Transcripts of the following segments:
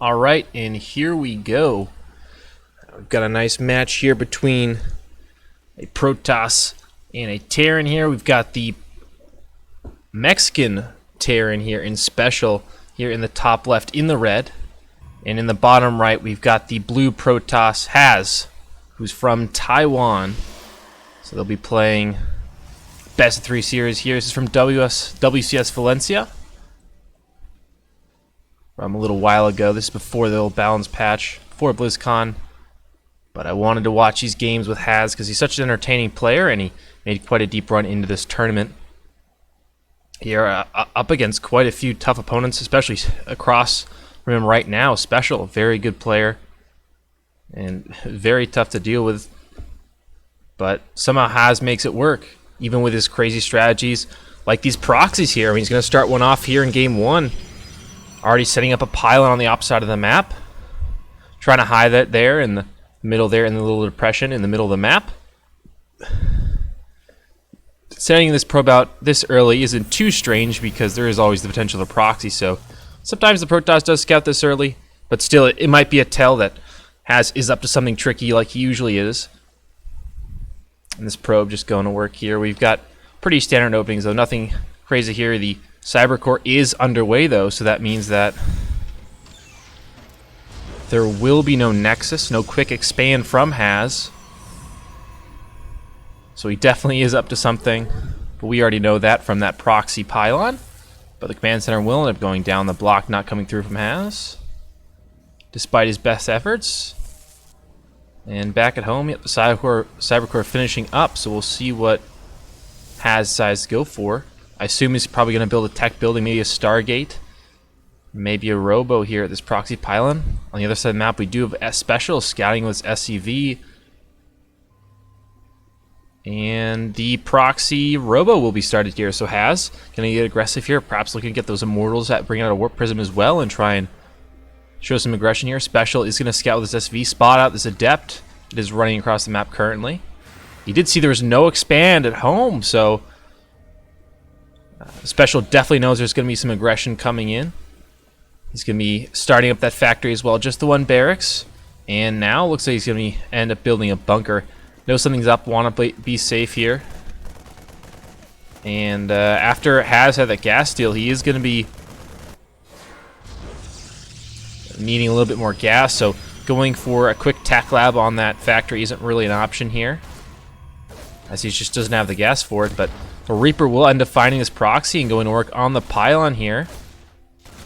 All right, and here we go. We've got a nice match here between a Protoss and a Terran here. We've got the Mexican Terran here in SpeCial here in the top left in the red. And in the bottom right, we've got the blue Protoss Has, who's from Taiwan. So they'll be playing best of 3 series here. This is from WCS Valencia. From a little while ago. This is before the old balance patch, before BlizzCon. But I wanted to watch these games with Has because he's such an entertaining player, and he made quite a deep run into this tournament. Here, up against quite a few tough opponents, especially across from him right now. SpeCial, very good player, and very tough to deal with. But somehow Has makes it work, even with his crazy strategies, like these proxies here. I mean, he's going to start one off here in game 1. Already setting up a pylon on the opposite side of the map. Trying to hide that there in the middle there in the little depression in the middle of the map. Setting this probe out this early isn't too strange because there is always the potential of a proxy, so sometimes the Protoss does scout this early, but still it might be a tell that Has is up to something tricky like he usually is. And this probe just going to work here. We've got pretty standard openings though, nothing crazy here. The Cybercore is underway though, so that means that there will be no Nexus, no quick expand from Has. So he definitely is up to something, but we already know that from that proxy pylon. But the command center will end up going down, the block not coming through from Has, despite his best efforts. And back at home, yep, the Cybercore finishing up, so we'll see what Has decides to go for. I assume he's probably going to build a tech building, maybe a Stargate, maybe a Robo here at this proxy pylon. On the other side of the map, we do have SpeCial scouting with SCV. And the proxy Robo will be started here, so Has going to get aggressive here, perhaps looking to get those Immortals that bring out a Warp Prism as well and try and show some aggression here. SpeCial is going to scout with this SV, spot out this Adept. It is running across the map currently. He did see there was no expand at home, so SpeCial definitely knows there's going to be some aggression coming in. He's going to be starting up that factory as well, just the one barracks. And now looks like he's going to end up building a bunker. Knows something's up, want to be safe here. And after Has had that gas steal, he is going to be needing a little bit more gas, so going for a quick tac lab on that factory isn't really an option here, as he just doesn't have the gas for it. But the Reaper will end up finding this proxy and going to work on the pylon here.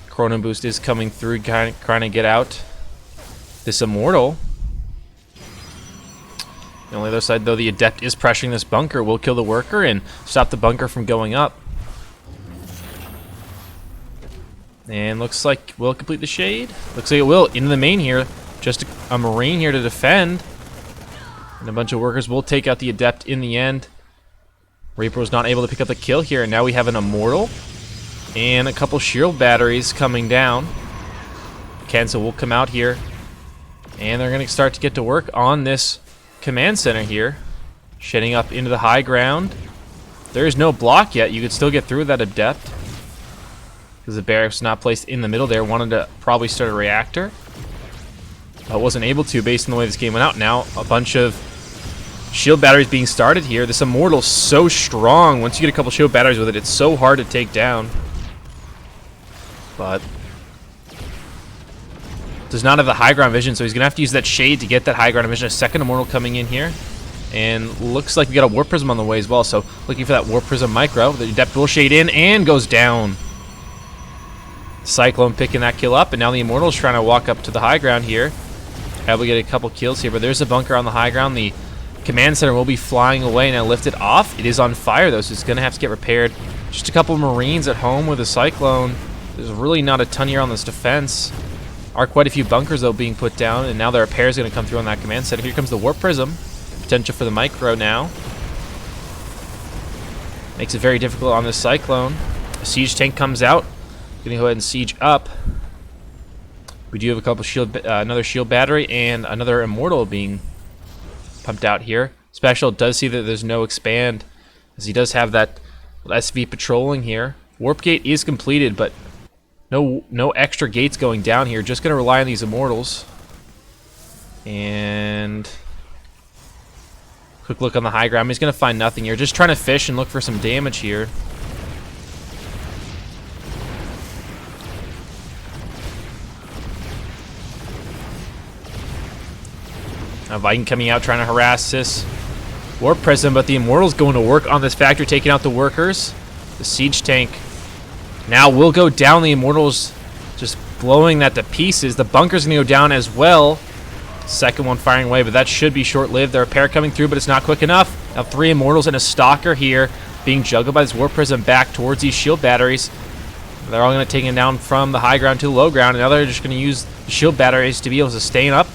Chrono Boost is coming through, trying to get out this Immortal. On the other side, though, the Adept is pressuring this bunker, will kill the worker and stop the bunker from going up. And looks like we'll complete the shade. Looks like it will. Into the main here. Just a Marine here to defend. And a bunch of workers will take out the Adept in the end. Reaper was not able to pick up the kill here, and now we have an Immortal and a couple shield batteries coming down. Kensa will come out here, and they're going to start to get to work on this command center here, shedding up into the high ground. There is no block yet. You could still get through that Adept because the barracks was not placed in the middle there. Wanted to probably start a reactor, wasn't able to based on the way this game went out. Now a bunch of shield batteries being started here. This Immortal's so strong. Once you get a couple shield batteries with it, it's so hard to take down. But does not have the high ground vision, so he's gonna have to use that shade to get that high ground vision. A second Immortal coming in here, and looks like we got a Warp Prism on the way as well, so looking for that Warp Prism micro. The Adept will shade in and goes down. Cyclone picking that kill up, and now the Immortal's trying to walk up to the high ground here. Able to get a couple kills here, but there's a bunker on the high ground. The command center will be flying away, now lifted off. It is on fire though, so it's gonna have to get repaired. Just a couple Marines at home with a Cyclone. There's really not a ton here on this defense. Are quite a few bunkers though being put down, and now the repair is going to come through on that command center. Here comes the Warp Prism. Potential for the micro now. Makes it very difficult on this Cyclone. A siege tank comes out. Going to go ahead and siege up. We do have a couple another shield battery and another Immortal being pumped out here. SpeCial does see that there's no expand, as he does have that SV patrolling here. Warp gate is completed, but No extra gates going down here. Just going to rely on these Immortals. And quick look on the high ground. He's going to find nothing here. Just trying to fish and look for some damage here. Viking coming out trying to harass this Warp Prism, but the Immortals going to work on this factory, taking out the workers. The siege tank now will go down. The Immortals just blowing that to pieces. The bunker's going to go down as well. Second one firing away, but that should be short-lived. There are a pair coming through, but it's not quick enough. Now 3 Immortals and a Stalker here being juggled by this Warp Prism back towards these shield batteries. They're all going to take it down from the high ground to the low ground, and now they're just going to use the shield batteries to be able to sustain up,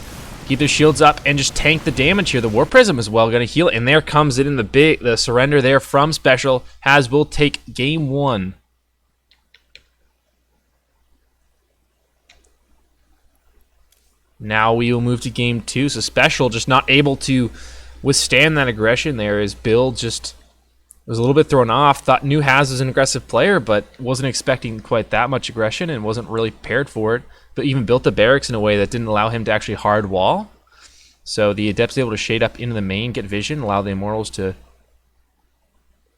keep their shields up, and just tank the damage here. The Warp Prism as well going to heal, and there comes it in the surrender there from SpeCial. Has will take game 1. Now we will move to game 2. So SpeCial just not able to withstand that aggression there. His build just was a little bit thrown off. Knew Haz was an aggressive player, but wasn't expecting quite that much aggression and wasn't really prepared for it. But even built the barracks in a way that didn't allow him to actually hard wall. So the Adept's able to shade up into the main, get vision, allow the Immortals to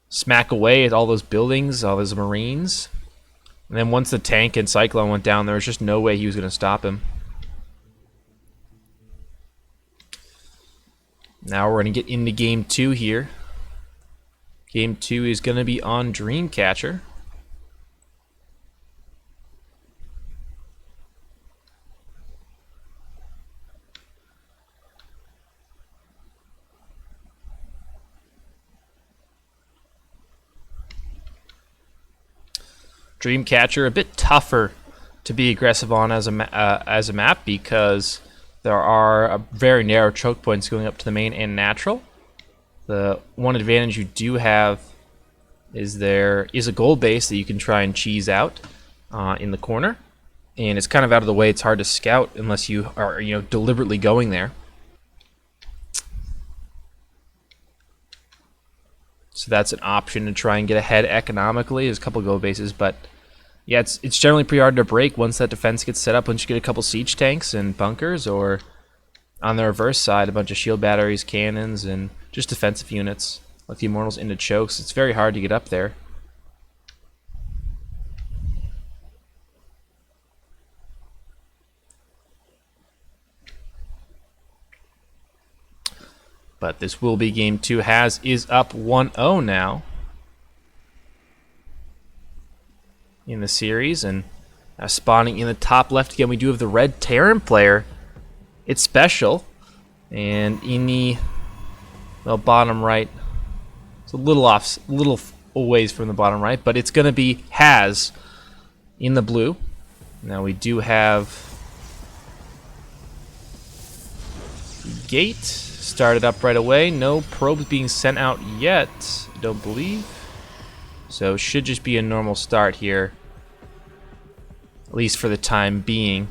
smack away at all those buildings, all those Marines. And then once the tank and Cyclone went down, there was just no way he was going to stop him. Now we're going to get into game 2 here. Game 2 is going to be on Dreamcatcher. Dreamcatcher a bit tougher to be aggressive on as a map because there are very narrow choke points going up to the main and natural. The one advantage you do have is there is a gold base that you can try and cheese out in the corner, and it's kind of out of the way. It's hard to scout unless you are deliberately going there. So that's an option to try and get ahead economically. There's a couple gold bases, but yeah, it's generally pretty hard to break once that defense gets set up. Once you get a couple siege tanks and bunkers, or on the reverse side, a bunch of shield batteries, cannons, and just defensive units, like the Immortals into chokes, it's very hard to get up there. But this will be game 2. Haz is up 1-0 now in the series, and spawning in the top left again, we do have the red Terran player. It's SpeCial, and in the bottom right, it's a little off, little ways from the bottom right, but it's going to be Haz in the blue. Now we do have the gate started up right away. No probes being sent out yet, I don't believe. So it should just be a normal start here, at least for the time being.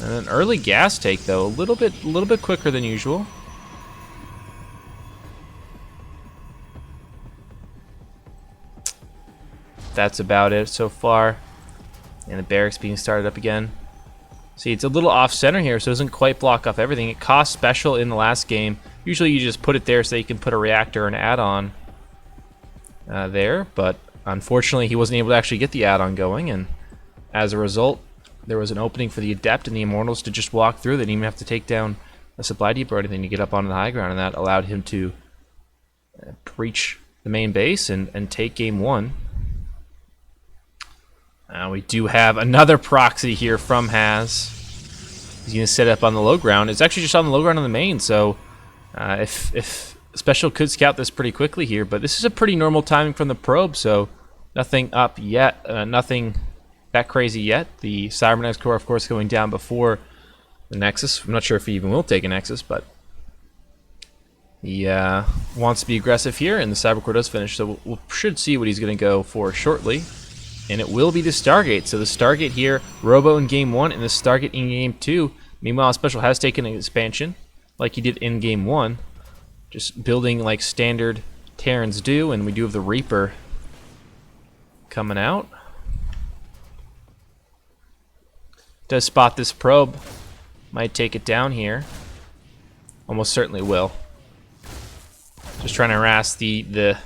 And an early gas take though, a little bit quicker than usual. That's about it so far. And the barracks being started up again. See, it's a little off center here, so it doesn't quite block off everything. It cost SpeCial in the last game. Usually you just put it there so you can put a reactor or an add-on there, but unfortunately he wasn't able to actually get the add-on going, and as a result there was an opening for the Adept and the Immortals to just walk through. They didn't even have to take down a supply depot or anything to get up onto the high ground, and that allowed him to breach the main base and take game 1. We do have another proxy here from Haz. He's going to set up on the low ground. It's actually just on the low ground on the main, so if SpeCial could scout this pretty quickly here, but this is a pretty normal timing from the probe, so nothing up yet, nothing that crazy yet. The Cybernetics core, of course, going down before the Nexus. I'm not sure if he even will take a Nexus, but he wants to be aggressive here, and the Cyber core does finish, so we should see what he's going to go for shortly. And it will be the Stargate. So the Stargate here, Robo in game 1, and the Stargate in game 2. Meanwhile, SpeCial has taken an expansion, like he did in game 1. Just building like standard Terrans do, and we do have the Reaper coming out. Does spot this probe. Might take it down here. Almost certainly will. Just trying to harass the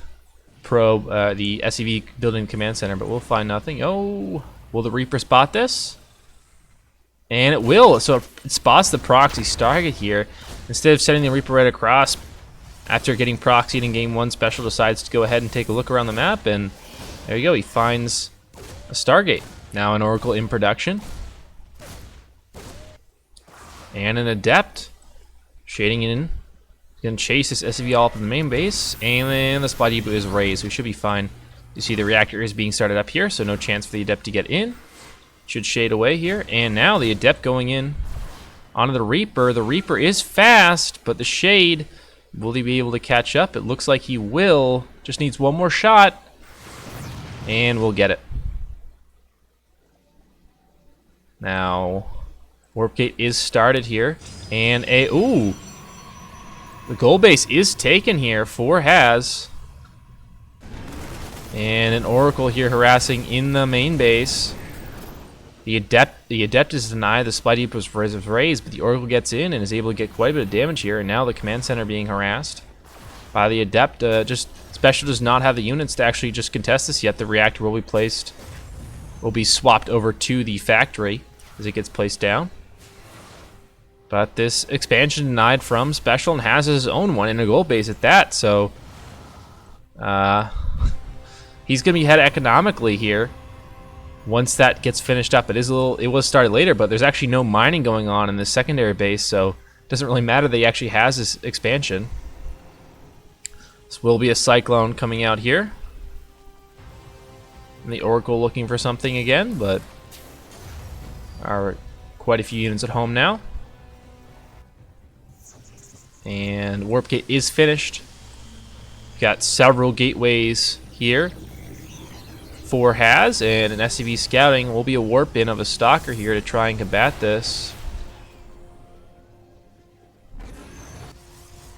probe, the SCV building command center, but we'll find nothing. Oh, will the Reaper spot this? And it will. So it spots the proxy target here. Instead of sending the Reaper right across, after getting proxied in game 1, SpeCial decides to go ahead and take a look around the map, and there you go. He finds a Stargate. Now an Oracle in production. And an Adept. Shading in. Gonna chase this SCV all up in the main base, and then the supply depot is raised. We should be fine. You see the reactor is being started up here, so no chance for the Adept to get in. Should shade away here, and now the Adept going in onto the Reaper. The Reaper is fast, but the shade, will he be able to catch up? It looks like he will. Just needs one more shot, and we'll get it. Now, Warp Gate is started here, and ooh! The gold base is taken here for Has. And an Oracle here harassing in the main base. The Adept is denied, the supply depot was raised, but the Oracle gets in and is able to get quite a bit of damage here, and now the command center being harassed by the Adept. Just SpeCial does not have the units to actually just contest this yet. The reactor will be swapped over to the factory as it gets placed down. But this expansion denied from SpeCial, and has his own one in a gold base at that, so he's going to be ahead economically here once that gets finished up. It was started later, but there's actually no mining going on in the secondary base, so it doesn't really matter that he actually has this expansion. This will be a Cyclone coming out here. And the Oracle looking for something again, but are quite a few units at home now. And Warp Gate is finished. Got several gateways here for Has, and an SCV scouting will be a warp in of a Stalker here to try and combat this.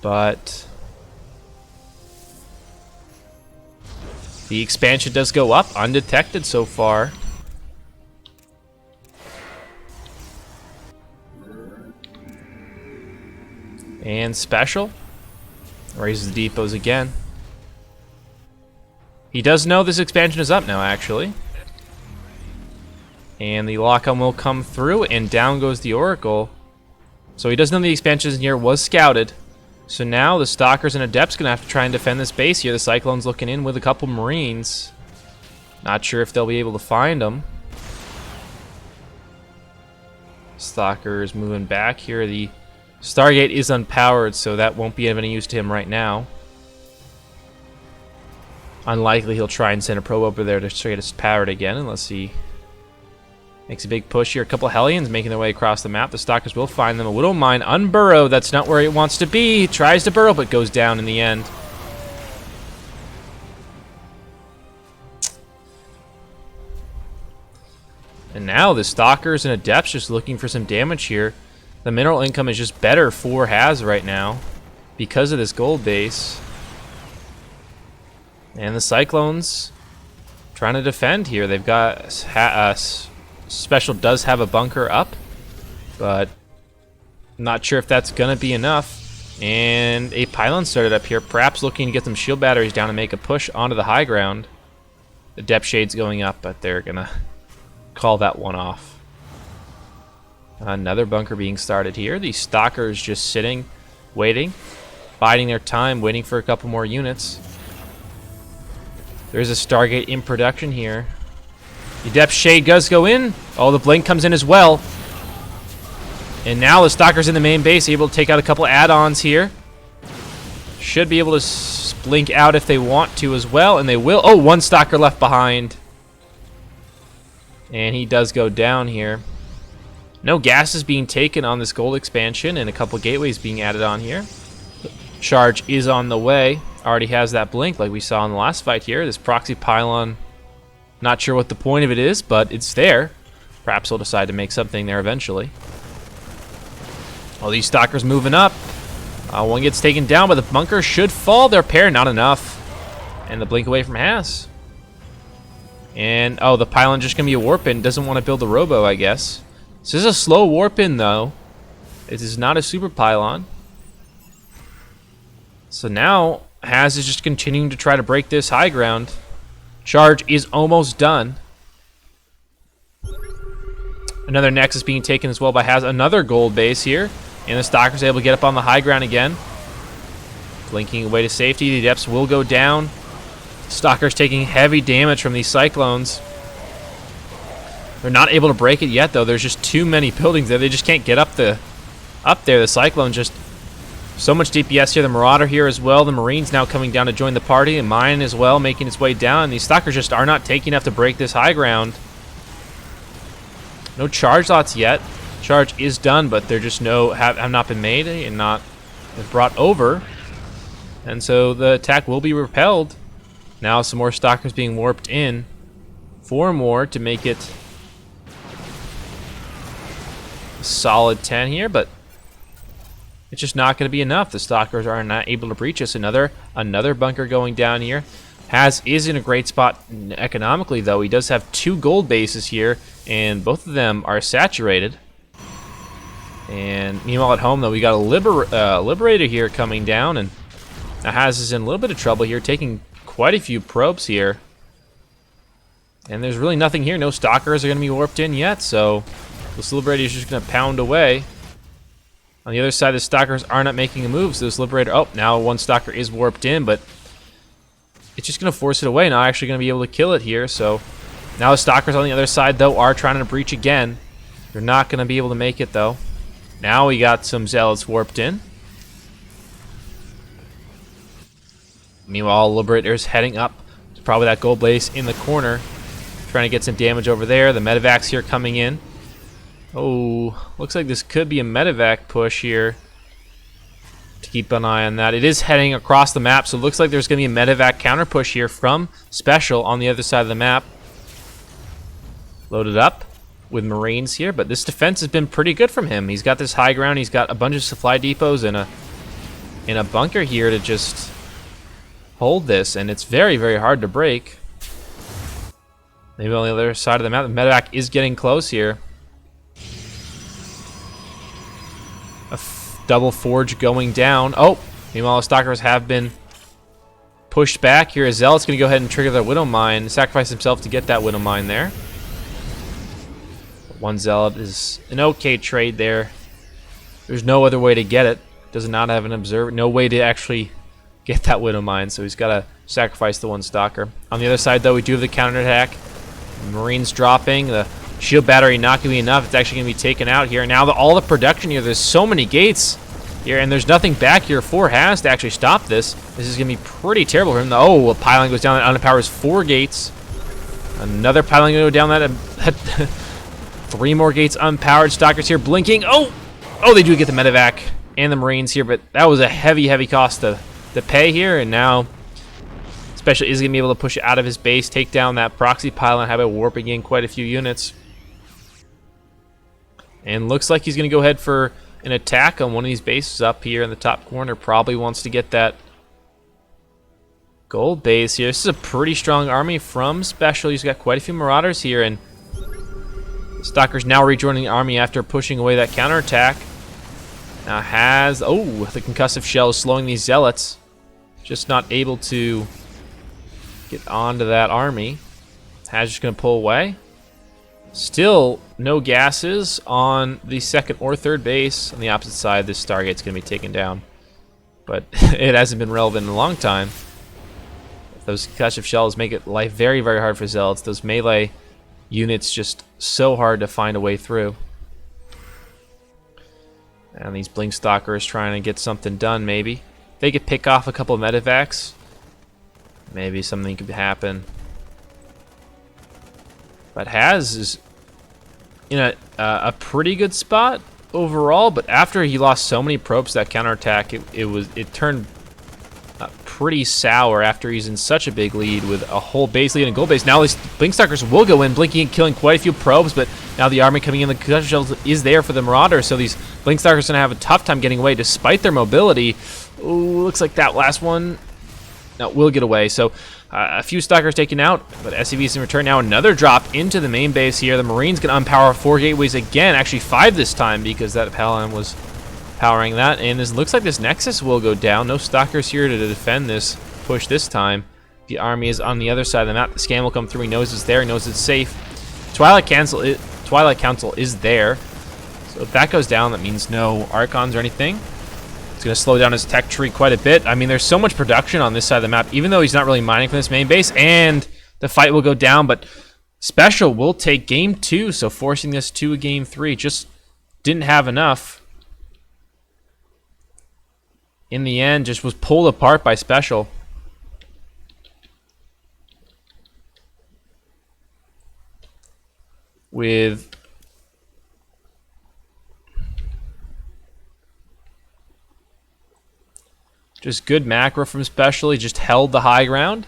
But the expansion does go up undetected so far. And SpeCial raises the depots again. He does know this expansion is up now, actually. And the lock-on will come through, and down goes the Oracle. So he does know the expansion in here was scouted. So now the Stalkers and Adepts going to have to try and defend this base here. The Cyclone's looking in with a couple Marines. Not sure if they'll be able to find them. Stalker's moving back here. The Stargate is unpowered, so that won't be of any use to him right now. Unlikely he'll try and send a probe over there to get us powered again, unless he makes a big push here. A couple Hellions making their way across the map. The Stalkers will find them. A Widow Mine unburrowed. That's not where it wants to be. He tries to burrow, but goes down in the end. And now the Stalkers and Adepts just looking for some damage here. The mineral income is just better for Has right now because of this gold base. And the Cyclones trying to defend here. They've got SpeCial does have a bunker up, but I'm not sure if that's going to be enough. And a pylon started up here, perhaps looking to get some shield batteries down and make a push onto the high ground. The depth shade's going up, but they're going to call that one off. Another bunker being started here. The Stalkers just sitting, waiting, biding their time, waiting for a couple more units. There's a Stargate in production here. The depth shade does go in. Oh, the blink comes in as well. And now the Stalkers in the main base able to take out a couple add-ons here. Should be able to blink out if they want to as well, and they will. Oh, one Stalker left behind. And he does go down here. No gas is being taken on this gold expansion, and a couple gateways being added on here. Charge is on the way. Already has that blink like we saw in the last fight here. This proxy pylon, not sure what the point of it is, but it's there. Perhaps he'll decide to make something there eventually. All these Stalkers moving up. One gets taken down, but the bunker should fall. Their pair, not enough. And the blink away from Has. And, oh, the pylon just going to be a warp in. Doesn't want to build the robo, I guess. This is a slow warp in, though. It is not a super pylon. So now, Haz is just continuing to try to break this high ground. Charge is almost done. Another Nexus being taken as well by Haz. Another gold base here. And the Stalker's able to get up on the high ground again. Blinking away to safety. The Adepts will go down. Stalker's taking heavy damage from these Cyclones. They're not able to break it yet, though. There's just too many buildings there. They just can't get up there. The Cyclone just so much DPS here. The Marauder here as well. The Marines now coming down to join the party. And Mine as well making its way down. These Stalkers just are not taking enough to break this high ground. No charge lots yet. Charge is done, but they're just have not been made and not brought over. And so the attack will be repelled. Now some more Stalkers being warped in. 4 more to make it a solid 10 here, but it's just not going to be enough. The Stalkers are not able to breach us. Another bunker going down here. Haz is in a great spot economically, though. He does have 2 gold bases here, and both of them are saturated. And meanwhile at home, though, we got a Liberator here coming down, and now Haz is in a little bit of trouble here, taking quite a few probes here. And there's really nothing here. No Stalkers are going to be warped in yet, so this Liberator is just going to pound away. On the other side, the Stalkers are not making a move, so this Liberator... Oh, now 1 Stalker is warped in, but it's just going to force it away. Not actually going to be able to kill it here, so... Now the Stalkers on the other side, though, are trying to breach again. They're not going to be able to make it, though. Now we got some Zealots warped in. Meanwhile, Liberator's heading up. It's probably that gold base in the corner. Trying to get some damage over there. The Medivacs here coming in. Oh, looks like this could be a Medivac push here. To keep an eye on that. It is heading across the map, so it looks like there's going to be a Medivac counter push here from SpeCial on the other side of the map. Loaded up with Marines here, but this defense has been pretty good from him. He's got this high ground. He's got a bunch of supply depots and a bunker here to just hold this, and it's very, very hard to break. Maybe on the other side of the map. The Medivac is getting close here. A double forge going down. Oh, meanwhile, the Stalkers have been pushed back here. Zealot's going to go ahead and trigger the Widow Mine, sacrifice himself to get that Widow Mine there. 1 Zealot is an okay trade there. There's no other way to get it. Does not have an observer. No way to actually get that Widow Mine, so he's got to sacrifice the 1 Stalker. On the other side, though, we do have the counterattack. Marines dropping. The shield battery not going to be enough. It's actually going to be taken out here. Now, all the production here, there's so many gates here, and there's nothing back here for Haz to actually stop this. This is going to be pretty terrible for him. Oh, a pylon goes down that unpowers 4 gates. Another pylon going to go down that 3 more gates unpowered. Stalkers here blinking. Oh, they do get the Medivac and the Marines here, but that was a heavy, heavy cost to pay here, and now SpeCial is going to be able to push it out of his base, take down that proxy pylon, have it warping in quite a few units. And looks like he's going to go ahead for an attack on one of these bases up here in the top corner. Probably wants to get that gold base here. This is a pretty strong army from SpeCial. He's got quite a few Marauders here, and Stalkers now rejoining the army after pushing away that counterattack. Now Haz... Oh, the concussive shell is slowing these Zealots. Just not able to get onto that army. Haz just going to pull away. Still no gases on the 2nd or 3rd base. On the opposite side, this Stargate's going to be taken down. But it hasn't been relevant in a long time. Those concussive shells make it life very, very hard for Zealots. Those melee units just so hard to find a way through. And these Blink Stalkers trying to get something done, maybe. If they could pick off a couple of Medivacs, maybe something could happen. But Haz is in a pretty good spot overall, but after he lost so many probes that counterattack, it turned pretty sour after he's in such a big lead with a whole base lead and a gold base. Now these Blink Stalkers will go in, blinking and killing quite a few probes, but now the army coming in, the concussion shells is there for the Marauders, so these Blink Stalkers are going to have a tough time getting away despite their mobility. Ooh, looks like that last one will get away. So A few stalkers taken out, but SCVs in return. Now another drop into the main base here. The Marines can unpower 4 gateways again. Actually 5 this time because that Paladin was powering that. And this looks like this Nexus will go down. No stalkers here to defend this push this time. The army is on the other side of the map. The scan will come through. He knows it's there. He knows it's safe. Twilight Council is there. So if that goes down, that means no Archons or anything. It's going to slow down his tech tree quite a bit. I mean, there's so much production on this side of the map, even though he's not really mining from this main base, and the fight will go down, but SpeCial will take game 2, so forcing this to a game 3. Just didn't have enough. In the end, just was pulled apart by SpeCial. With just good macro from SpeCial. He just held the high ground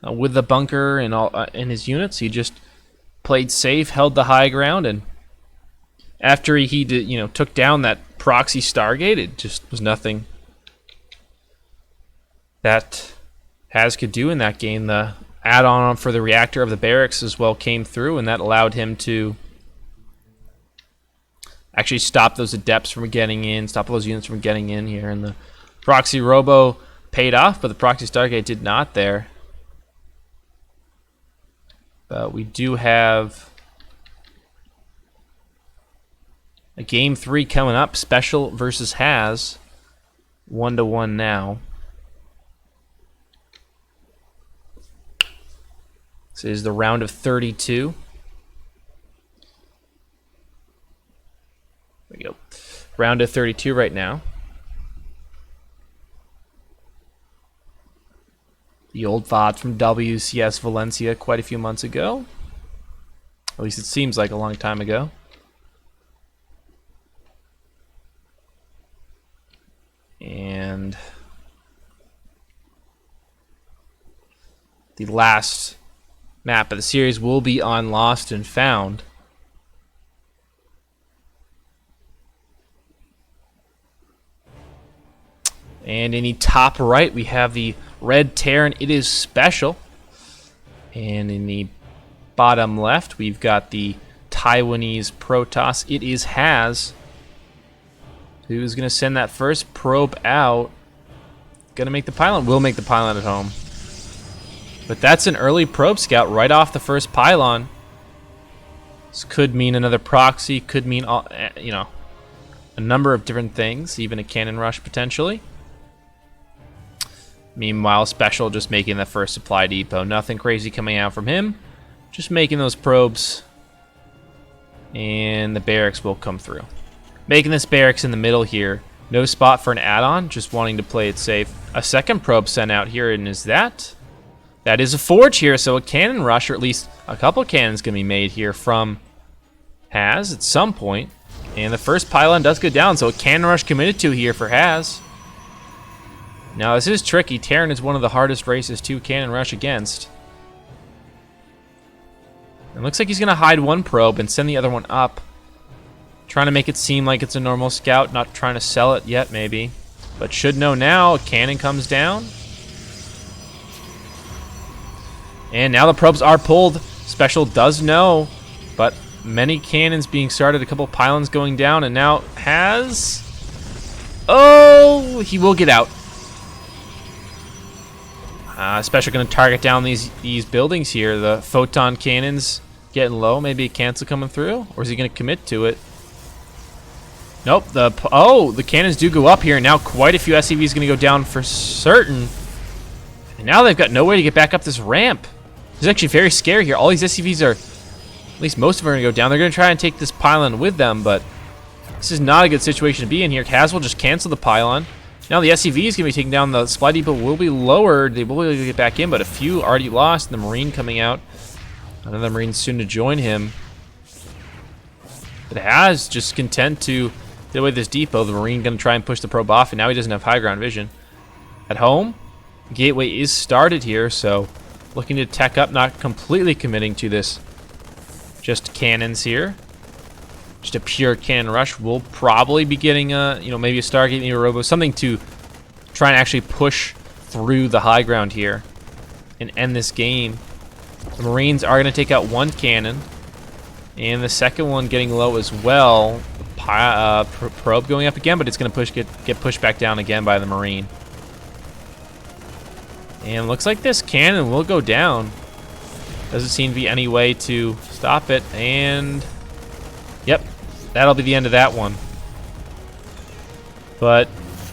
with the bunker and all in his units. He just played safe, held the high ground, and after he did, took down that proxy Stargate, it just was nothing that Has could do in that game. The add-on for the reactor of the barracks as well came through, and that allowed him to actually stop those adepts from getting in, stop those units from getting in here, and the proxy robo paid off, but the proxy Stargate did not there. But we do have a game 3 coming up. SpeCial versus Has. 1-1 now. This is the round of 32. There we go. Round of 32 right now. The old VOD from WCS Valencia quite a few months ago. At least it seems like a long time ago. And the last map of the series will be on Lost and Found. And in the top right, we have the Red Terran. It is SpeCial. And in the bottom left, we've got the Taiwanese Protoss. It is Has. Who's going to send that first probe out? Going to make the pylon. Will make the pylon at home. But that's an early probe scout right off the first pylon. This could mean another proxy. Could mean, a number of different things. Even a cannon rush potentially. Meanwhile, SpeCial just making the first supply depot. Nothing crazy coming out from him. Just making those probes. And the barracks will come through. Making this barracks in the middle here. No spot for an add-on. Just wanting to play it safe. A second probe sent out here, and is that? That is a forge here, so a cannon rush, or at least a couple cannons going to be made here from Has at some point. And the first pylon does go down, so a cannon rush committed to here for Has. Now, this is tricky. Terran is one of the hardest races to cannon rush against. It looks like he's going to hide one probe and send the other one up. Trying to make it seem like it's a normal scout, not trying to sell it yet, maybe. But should know now, a cannon comes down. And now the probes are pulled. SpeCial does know, but many cannons being started, a couple pylons going down, and now Has... Oh, he will get out. SpeCial going to target down these buildings here. The photon cannons getting low. Maybe a cancel coming through, or is he going to commit to it? Nope. The cannons do go up here. Now quite a few SCVs going to go down for certain. And now they've got no way to get back up this ramp. It's actually very scary here. All these SCVs are, at least most of them are going to go down. They're going to try and take this pylon with them, but this is not a good situation to be in here. Kaz will just cancel the pylon. Now the SCV is going to be taking down. The supply depot will be lowered. They will be able to get back in, but a few already lost. The Marine coming out. Another Marine soon to join him. But Has just content to get away this depot. The Marine going to try and push the probe off, and now he doesn't have high ground vision. At home, gateway is started here, so looking to tech up, not completely committing to this. Just cannons here. Just a pure cannon rush. We'll probably be getting maybe a Stargate, maybe a Robo, something to try and actually push through the high ground here. and end this game. The Marines are going to take out one cannon, and the second one getting low as well. Probe going up again, but it's going to get pushed back down again by the Marine. And looks like this cannon will go down. Doesn't seem to be any way to stop it, and yep, that'll be the end of that one. But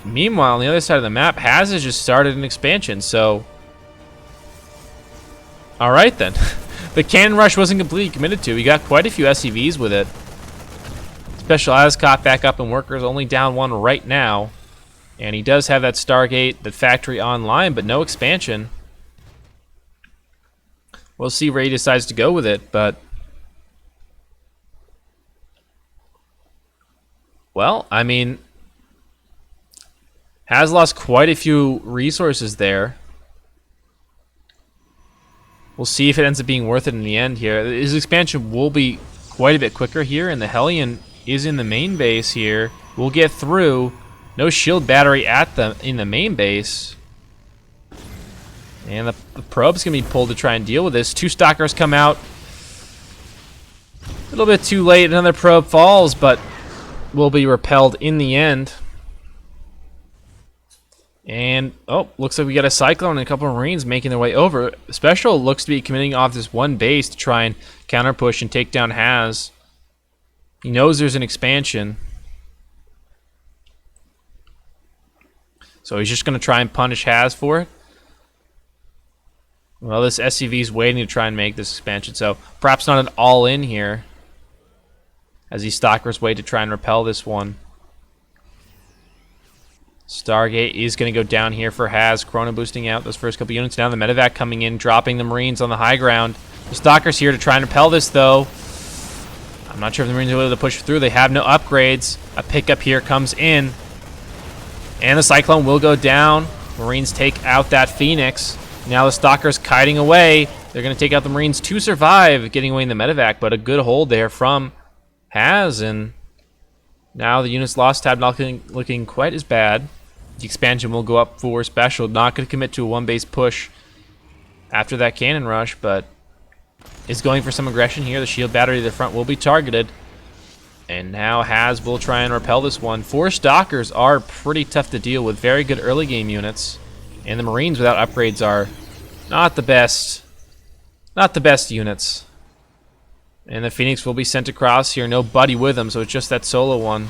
meanwhile, on the other side of the map, Has has just started an expansion, so alright then. The cannon rush wasn't completely committed to. We got quite a few SCVs with it. SpeCial has caught back up, and Workers only down one right now. And he does have that Stargate, the factory online, but no expansion. We'll see where he decides to go with it, but well, I mean, has lost quite a few resources there. We'll see if it ends up being worth it in the end here. His expansion will be quite a bit quicker here, and the Hellion is in the main base here. We'll get through. No shield battery in the main base. And the probe's going to be pulled to try and deal with this. Two Stalkers come out. A little bit too late. Another probe falls, but will be repelled in the end. And, oh, looks like we got a Cyclone and a couple of Marines making their way over. SpeCial looks to be committing off this one base to try and counter push and take down Has. He knows there's an expansion. So he's just going to try and punish Has for it. Well, this SCV is waiting to try and make this expansion, so perhaps not an all-in here as he Stalkers wait to try and repel this one. Stargate is going to go down here for Has. Chrono boosting out those first couple units. Now the medevac coming in, dropping the Marines on the high ground. The Stalkers here to try and repel this, though. I'm not sure if the Marines are able to push through. They have no upgrades. A pickup here comes in. And the Cyclone will go down. Marines take out that Phoenix. Now the Stalkers kiting away. They're going to take out the Marines to survive, getting away in the medevac, but a good hold there from Has, and now the units lost tab not looking quite as bad. The expansion will go up for SpeCial. Not going to commit to a one-base push after that cannon rush, but is going for some aggression here. The shield battery to the front will be targeted. And now Has will try and repel this one. 4 Stalkers are pretty tough to deal with. Very good early game units. And the Marines without upgrades are not the best. Not the best units. And the Phoenix will be sent across here. No buddy with him, so it's just that solo one.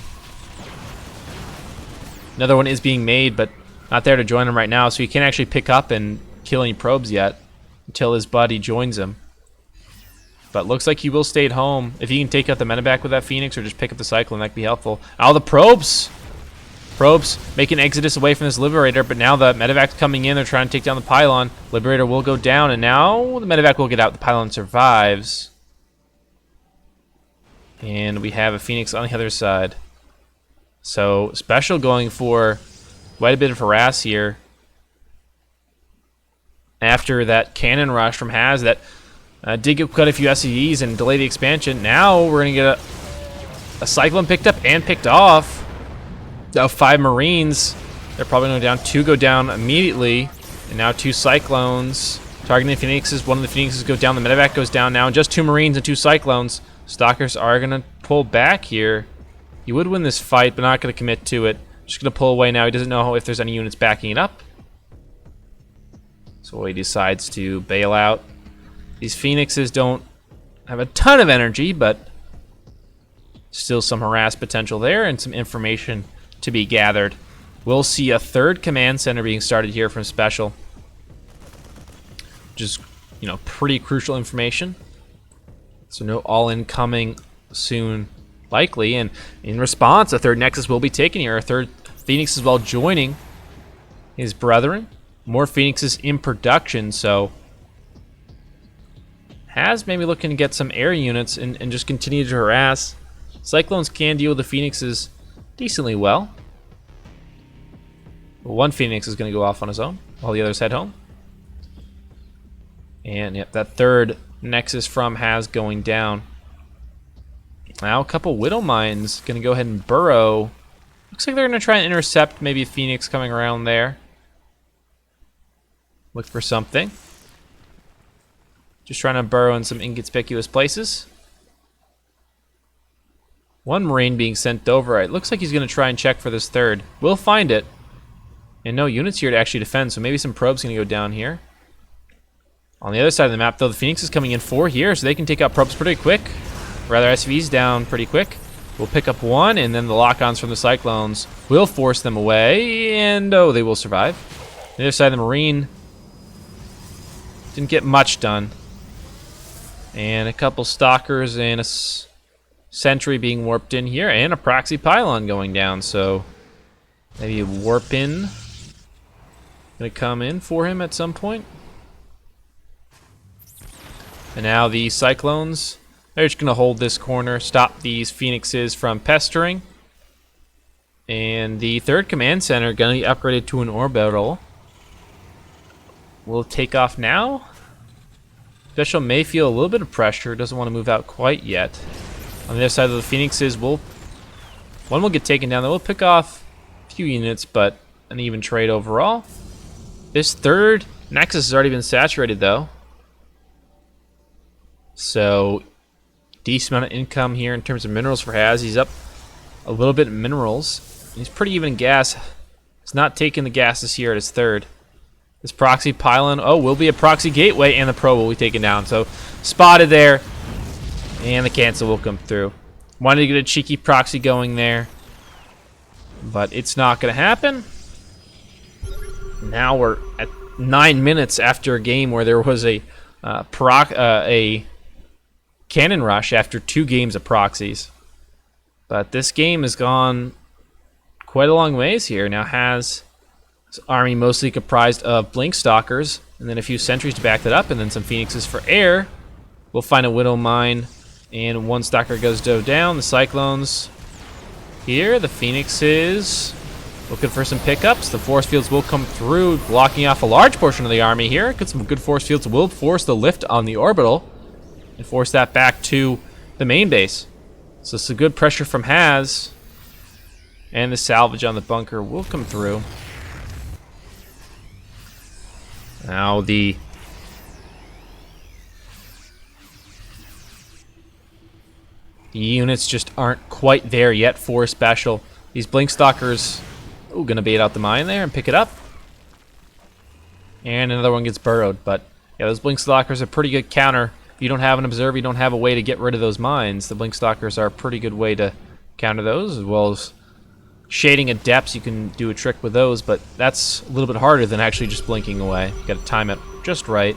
Another one is being made, but not there to join him right now, so he can't actually pick up and kill any probes yet until his buddy joins him. But looks like he will stay at home. If he can take out the medevac with that Phoenix or just pick up the Cyclone, that could be helpful. All the probes! Probes make an exodus away from this Liberator, but now the medevac's coming in. They're trying to take down the pylon. Liberator will go down, and now the medevac will get out. The pylon survives. And we have a Phoenix on the other side. So SpeCial going for quite a bit of harass here. After that cannon rush from Has that did get quite a few SCVs and delay the expansion. Now we're going to get a Cyclone picked up and picked off. Now 5 Marines. They're probably going to go down. 2 go down immediately. And now 2 Cyclones. Targeting the Phoenixes. One of the Phoenixes go down. The medevac goes down now. And just 2 Marines and 2 Cyclones. Stalkers are going to pull back here. He would win this fight, but not going to commit to it. Just going to pull away now. He doesn't know if there's any units backing it up. So he decides to bail out. These Phoenixes don't have a ton of energy, but still some harass potential there and some information to be gathered. We'll see a 3rd command center being started here from SpeCial. Just, you know, pretty crucial information. So no all-in coming soon, likely. And in response, a 3rd Nexus will be taken here. A 3rd Phoenix as well joining his brethren. More Phoenixes in production, so Has maybe looking to get some air units and just continue to harass. Cyclones can deal with the Phoenixes decently well. One Phoenix is going to go off on his own while the others head home. And yep, that 3rd Nexus from Has going down. Now a couple Widow Mines going to go ahead and burrow. Looks like they're going to try and intercept maybe a Phoenix coming around there. Look for something. Just trying to burrow in some inconspicuous places. One Marine being sent over. It looks like he's going to try and check for this third. We'll find it. And no units here to actually defend, so maybe some probes going to go down here. On the other side of the map, though, the Phoenix is coming in 4 here, so they can take out probes pretty quick. Rather, SVs down pretty quick. We'll pick up 1, and then the lock-ons from the Cyclones will force them away, and oh, they will survive. On the other side of the Marine didn't get much done. And a couple Stalkers and a Sentry being warped in here, and a Proxy Pylon going down, so maybe a warp in. Gonna come in for him at some point. And now the Cyclones, they're just gonna hold this corner, stop these Phoenixes from pestering. And the third command center gonna be upgraded to an orbital. Will take off now. SpeCial may feel a little bit of pressure, doesn't want to move out quite yet. On the other side of the Phoenixes, one will get taken down. They will pick off a few units, but an even trade overall. This third Nexus has already been saturated, though. So, decent amount of income here in terms of minerals for Haz. He's up a little bit in minerals. He's pretty even in gas. He's not taking the gases here at his third. This proxy pylon, will be a proxy gateway, and the probe will be taken down. So, spotted there, and the cancel will come through. Wanted to get a cheeky proxy going there, but it's not going to happen. Now we're at 9 minutes after a game where there was a cannon rush after 2 games of proxies. But this game has gone quite a long ways here. Now has his army mostly comprised of Blink Stalkers, and then a few sentries to back that up, and then some Phoenixes for air. We'll find a Widow Mine, and 1 Stalker goes down. The Cyclones here, the Phoenixes looking for some pickups. The force fields will come through, blocking off a large portion of the army here. Get some good force fields will force the lift on the orbital and force that back to the main base. So some good pressure from Haz, and the salvage on the bunker will come through. Now the units just aren't quite there yet for SpeCial. These Blink Stalkers, gonna bait out the mine there and pick it up. And another one gets burrowed, but yeah, those Blink Stalkers are pretty good counter. If you don't have an observer, you don't have a way to get rid of those mines. The Blink Stalkers are a pretty good way to counter those, as well as shading adepts. You can do a trick with those, but that's a little bit harder than actually just blinking away. You gotta time it just right.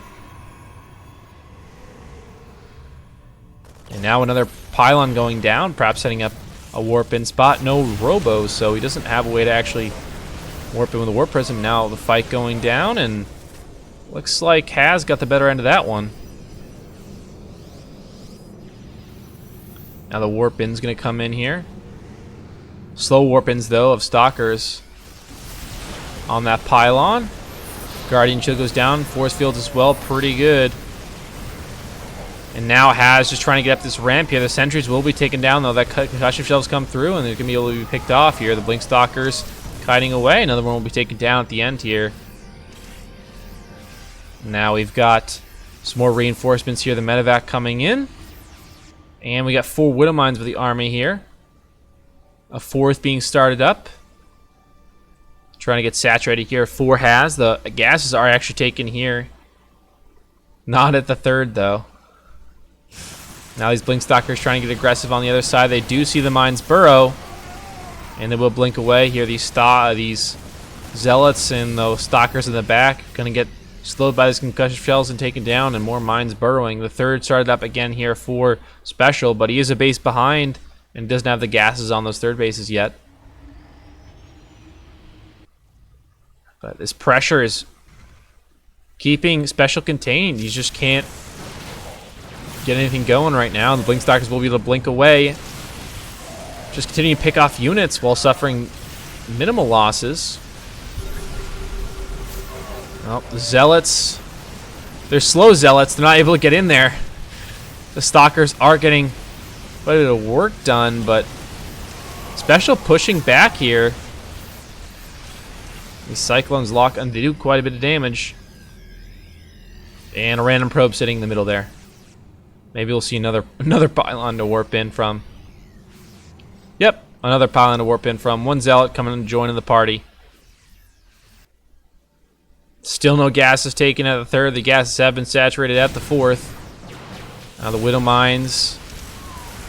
And now another pylon going down, perhaps setting up a warp in spot. No robos, so he doesn't have a way to actually warp in with a warp prism. Now the fight going down, and looks like Haz got the better end of that one. Now the warp in's gonna come in here. Slow warp ins though of Stalkers on that pylon. Guardian Shield goes down, force fields as well, pretty good. And now Haz just trying to get up this ramp here. The sentries will be taken down though. That concussion shells come through, and they're gonna be able to be picked off here. The Blink Stalkers kiting away. Another one will be taken down at the end here. Now we've got some more reinforcements here. The medevac coming in. And we got 4 Widow Mines with the army here. A 4th being started up. Trying to get saturated here. 4 Haz. The gases are actually taken here. Not at the 3rd though. Now these Blink Stalkers trying to get aggressive on the other side. They do see the mines burrow, and they will blink away here. These Zealots and those Stalkers in the back gonna get slowed by these concussion shells and taken down, and more mines burrowing. The 3rd started up again here for SpeCial, but he is a base behind and doesn't have the gases on those 3rd bases yet. But this pressure is keeping SpeCial contained. You just can't get anything going right now. The Blink Stalkers will be able to blink away. Just continue to pick off units while suffering minimal losses. Well, the Zealots, they're slow Zealots. They're not able to get in there. The Stalkers are getting quite a bit of work done, but SpeCial pushing back here. These Cyclones lock and they do quite a bit of damage. And a random probe sitting in the middle there. Maybe we'll see another pylon to warp in from. Yep, another pylon to warp in from. One zealot coming and joining the party. Still no gases taken at the third. The gases have been saturated at the fourth. Now the Widow Mines.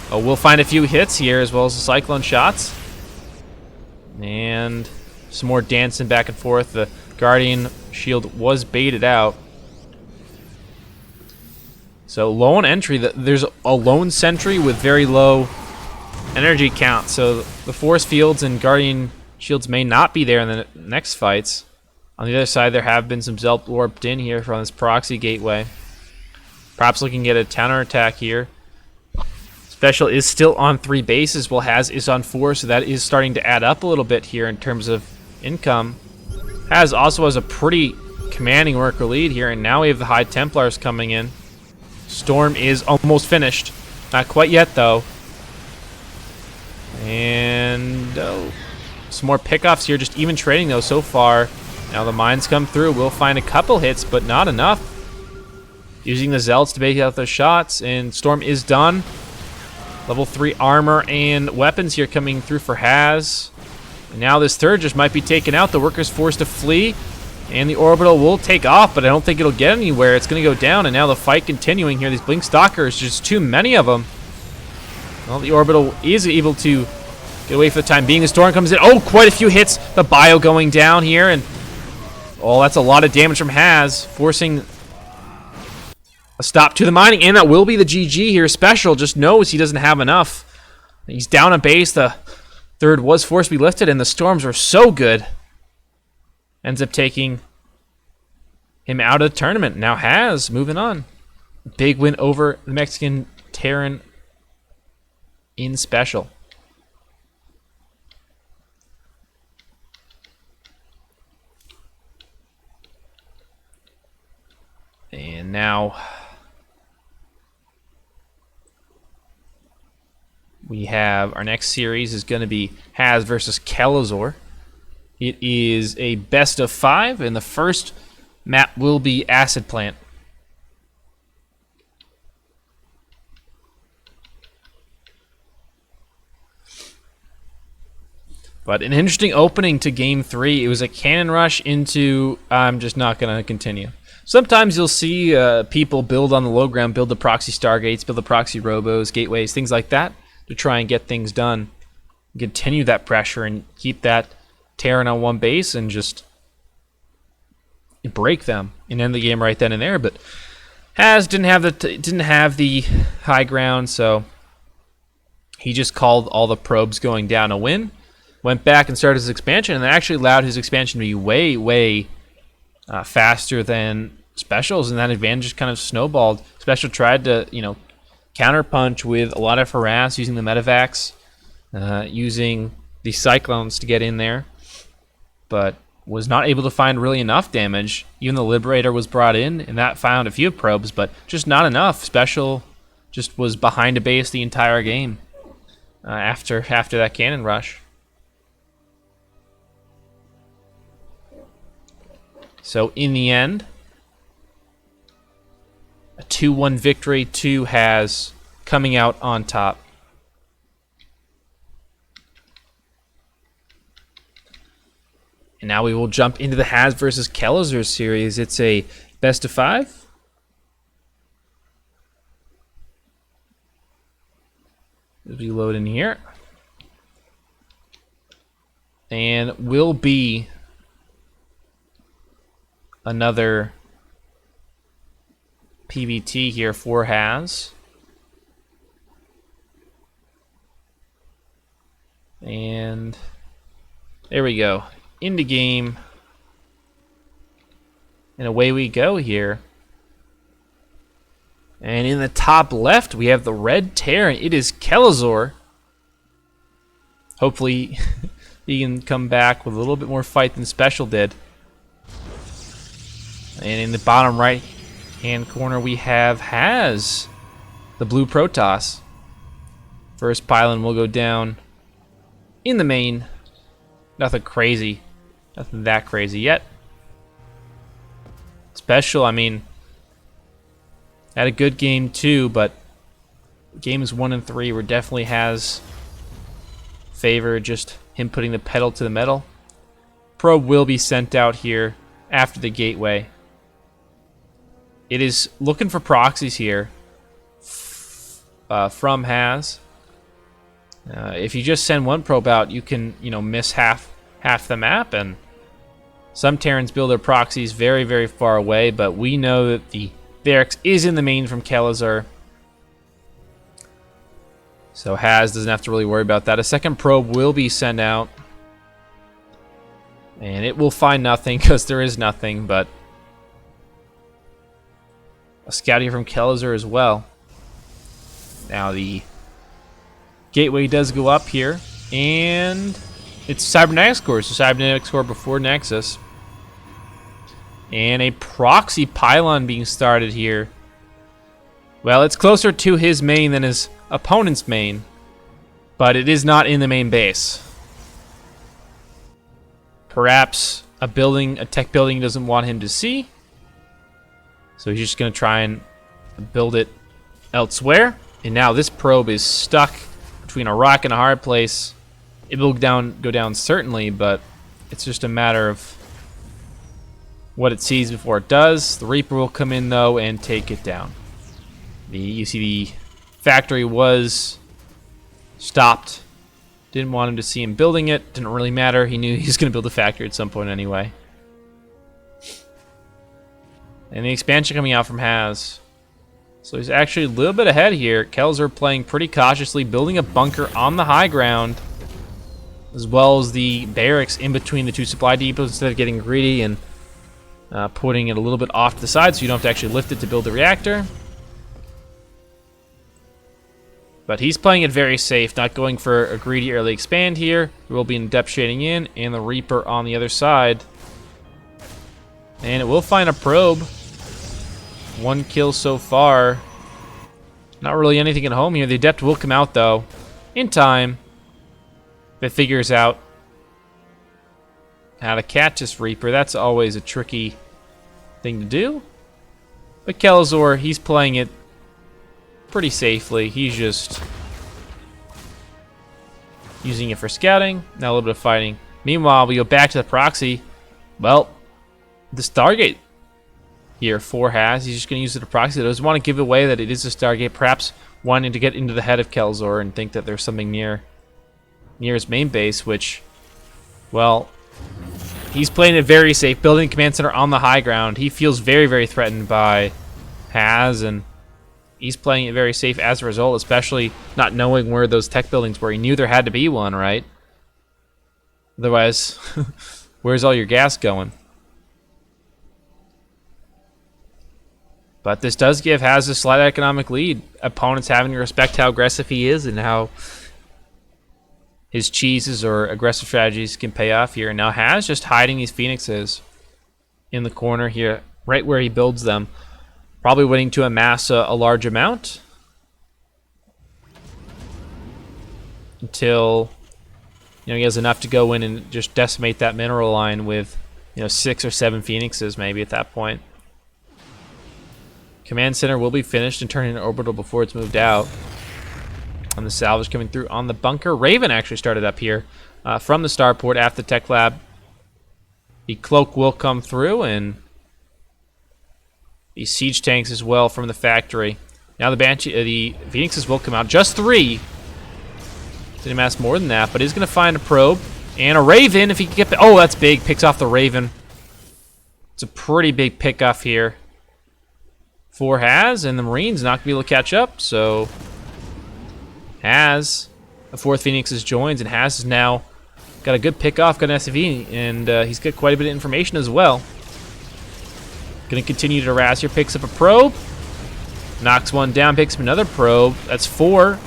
Oh, we'll find a few hits here as well as the Cyclone shots. And some more dancing back and forth. The Guardian shield was baited out. So low on entry. There's a lone sentry with very low energy count. So the force fields and Guardian shields may not be there in the next fights. On the other side, there have been some Zealot warped in here from this proxy gateway. Perhaps looking at a counterattack here. SpeCial is still on 3 bases, while Haz is on 4, so that is starting to add up a little bit here in terms of income. Haz also has a pretty commanding worker lead here, and now we have the High Templars coming in. Storm is almost finished. Not quite yet, though. And some more pickoffs here, just even trading, though, so far. Now the mines come through. We'll find a couple hits, but not enough. Using the Zealots to bait out those shots, and Storm is done. Level 3 armor and weapons here coming through for Haz. And now this third just might be taken out. The worker's forced to flee, and the orbital will take off, but I don't think it'll get anywhere. It's going to go down, and now the fight continuing here. These Blink Stalkers, just too many of them. Well, the orbital is able to get away for the time being. The Storm comes in. Oh, quite a few hits. The bio going down here, and oh, that's a lot of damage from Haz, forcing a stop to the mining, and that will be the GG here. SpeCial just knows he doesn't have enough. He's down a base. The third was forced to be lifted, and the Storms were so good. Ends up taking him out of the tournament. Now Haz moving on. Big win over the Mexican Terran in SpeCial. And now we have our next series is going to be Haz versus Kelazhur. It is a best of 5, and the first map will be Acid Plant. But an interesting opening to Game 3. It was a cannon rush into... I'm just not going to continue. Sometimes you'll see people build on the low ground, build the proxy stargates, build the proxy robos, gateways, things like that to try and get things done. Continue that pressure and keep that Terran on one base and just break them and end the game right then and there. But Haz didn't have the high ground, so he just called all the probes going down a win. Went back and started his expansion, and that actually allowed his expansion to be way faster than SpeCial's, and that advantage just kind of snowballed. SpeCial tried to, counterpunch with a lot of harass using the medevacs, using the cyclones to get in there, but was not able to find really enough damage. Even the Liberator was brought in, and that found a few probes, but just not enough. SpeCial just was behind a base the entire game after that cannon rush. So in the end, a 2-1 victory to Haz coming out on top. And now we will jump into the Haz versus Kelazhur series. It's a best of 5. Let's reload in here. And will be another PVT here for Haz. And there we go. Into game. And away we go here. And in the top left, we have the red Terran. It is Kelazhur. Hopefully, he can come back with a little bit more fight than SpeCial did. And in the bottom right-hand corner, we have Haz, the blue Protoss. First pylon will go down in the main. Nothing crazy. Nothing that crazy yet. SpeCial, I mean, Had a good game too, but games 1 and 3 were definitely has favor just him putting the pedal to the metal. Probe will be sent out here after the gateway. It is looking for proxies here from Has. If you just send one probe out, you can, miss half the map, and some Terrans build their proxies very, very far away, but we know that the barracks is in the main from Kelazhur. So Has doesn't have to really worry about that. A second probe will be sent out. And it will find nothing because there is nothing, but a scout here from Kelazhur as well. Now the gateway does go up here, and it's Cybernetics Core, so Cybernetics Core before Nexus. And a proxy pylon being started here. Well, it's closer to his main than his opponent's main, but it is not in the main base. Perhaps a tech building he doesn't want him to see. So he's just going to try and build it elsewhere. And now this probe is stuck between a rock and a hard place. It will go down certainly, but it's just a matter of what it sees before it does. The Reaper will come in though and take it down. You see the factory was stopped. Didn't want him to see him building it. Didn't really matter. He knew he was going to build a factory at some point anyway. And the expansion coming out from Has. So he's actually a little bit ahead here. Kelazhur playing pretty cautiously, building a bunker on the high ground, as well as the barracks in between the two supply depots instead of getting greedy and putting it a little bit off to the side so you don't have to actually lift it to build the reactor. But he's playing it very safe, not going for a greedy early expand here. There will be an depth shading in, and the Reaper on the other side. And it will find a probe. 1 kill so far. Not really anything at home here. The Adept will come out, though, in time. If it figures out how to catch this Reaper. That's always a tricky thing to do. But Kelazhur, he's playing it pretty safely. He's just using it for scouting. Now a little bit of fighting. Meanwhile, we go back to the proxy. Well, the Stargate here for Has. He's just going to use it to proxy. He doesn't want to give away that it is a Stargate. Perhaps wanting to get into the head of Kelazhur and think that there's something near his main base, which, well, he's playing it very safe. Building a command center on the high ground. He feels very, very threatened by Has, and he's playing it very safe as a result, especially not knowing where those tech buildings were. He knew there had to be one, right? Otherwise, where's all your gas going? But this does give Has a slight economic lead. Opponents having to respect how aggressive he is and how his cheeses or aggressive strategies can pay off here. And now Has just hiding these Phoenixes in the corner here, right where he builds them. Probably waiting to amass a large amount until he has enough to go in and just decimate that mineral line with 6 or 7 Phoenixes maybe at that point. Command center will be finished and turned into orbital before it's moved out. And the salvage coming through on the bunker. Raven actually started up here from the starport after the tech lab. The cloak will come through, and the siege tanks as well from the factory. Now the the Phoenixes will come out. Just 3. Didn't amass more than that, but he's going to find a probe and a Raven if he can get. Oh, that's big. Picks off the Raven. It's a pretty big pickoff here for Has, and the Marines not going to be able to catch up. So Has, the 4th Phoenix joins, and Has is now got a good pickoff, got an SCV, and he's got quite a bit of information as well. Going to continue to harass here. Picks up a probe. Knocks one down. Picks up another probe. That's 4.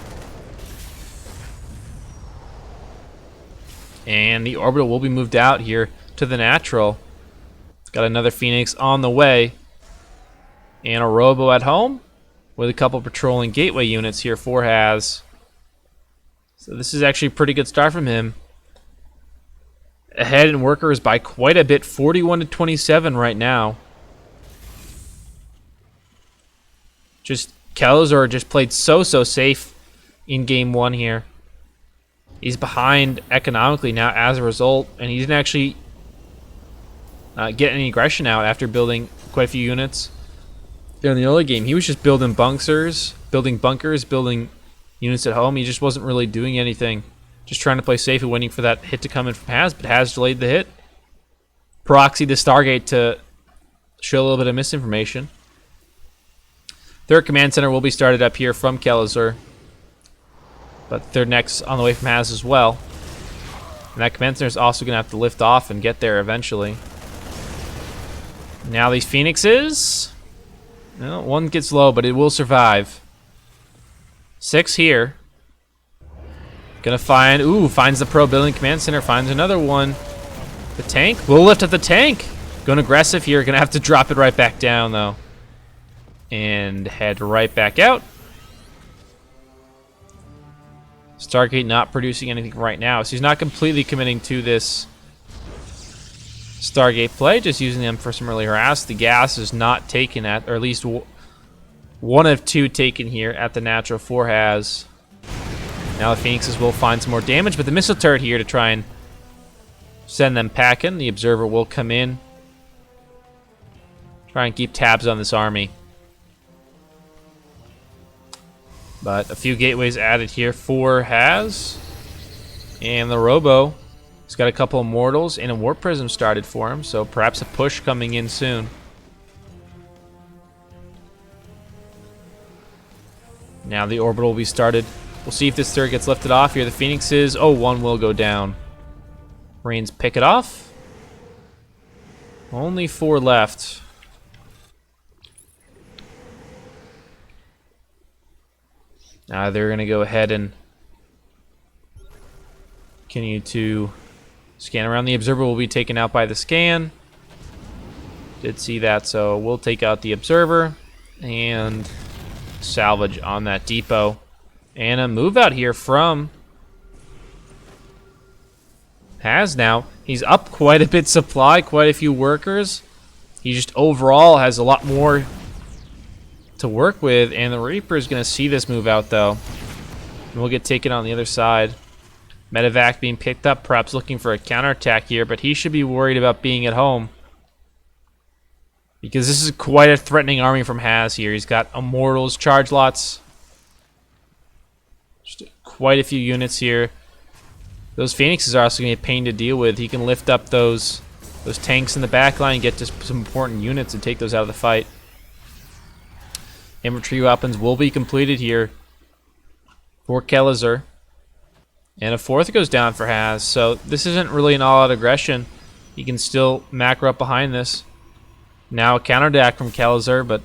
And the orbital will be moved out here to the natural. It's got another Phoenix on the way. And a robo at home with a couple patrolling gateway units here for Has. So this is actually a pretty good start from him. Ahead in workers by quite a bit. 41 to 27 right now. Just Kelazhur just played so safe in game 1 here. He's behind economically now as a result, and he didn't actually get any aggression out after building quite a few units. There in the early game, he was just building bunkers, building units at home. He just wasn't really doing anything. Just trying to play safe and waiting for that hit to come in from Haz, but Haz delayed the hit. Proxied the Stargate to show a little bit of misinformation. Third command center will be started up here from Kelazhur, but they're next on the way from Haz as well. And that command center is also going to have to lift off and get there eventually. Now these Phoenixes, well, one gets low, but it will survive. 6 here. Gonna find, finds the pro building command center, finds another one. The tank will lift up the tank. Going aggressive here, gonna have to drop it right back down though. And head right back out. Stargate not producing anything right now, so he's not completely committing to this Stargate play, just using them for some early harass. The gas is not taken at, or at least one of 2 taken here at the natural 4 has. Now the Phoenixes will find some more damage, but the missile turret here to try and send them packing. The observer will come in. Try and keep tabs on this army. But a few gateways added here for Haz. And the Robo, he's got a couple of mortals and a warp prism started for him, so perhaps a push coming in soon. Now the orbital will be started. We'll see if this turret gets lifted off here. The Phoenixes, one will go down. Marines pick it off. Only 4 left. Now they're going to go ahead and continue to scan around. The observer will be taken out by the scan. Did see that, so we'll take out the observer and salvage on that depot. And a move out here from Haz now. He's up quite a bit supply, quite a few workers. He just overall has a lot more to work with, and the Reaper is going to see this move out though. And we'll get taken on the other side. Medevac being picked up, perhaps looking for a counterattack here, but he should be worried about being at home, because this is quite a threatening army from Haz here. He's got Immortals, charge lots. Just quite a few units here. Those Phoenixes are also going to be a pain to deal with. He can lift up those tanks in the back line and get just some important units and take those out of the fight. Infantry weapons will be completed here for Kelazhur. And a 4th goes down for Haz. So this isn't really an all-out aggression. He can still macro up behind this. Now a counterattack from Kelazhur, but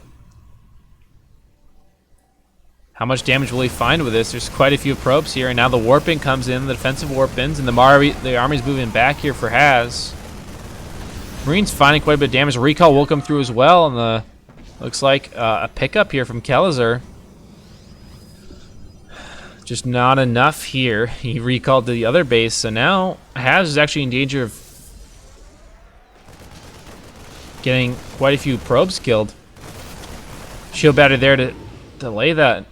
how much damage will he find with this? There's quite a few probes here, and now the warping comes in, the defensive warpins, and the army's moving back here for Haz. Marines finding quite a bit of damage. Recall will come through as well, and the looks like a pickup here from Kelazhur. Just not enough here. He recalled to the other base, so now Haz is actually in danger of getting quite a few probes killed. Shield battery there to delay that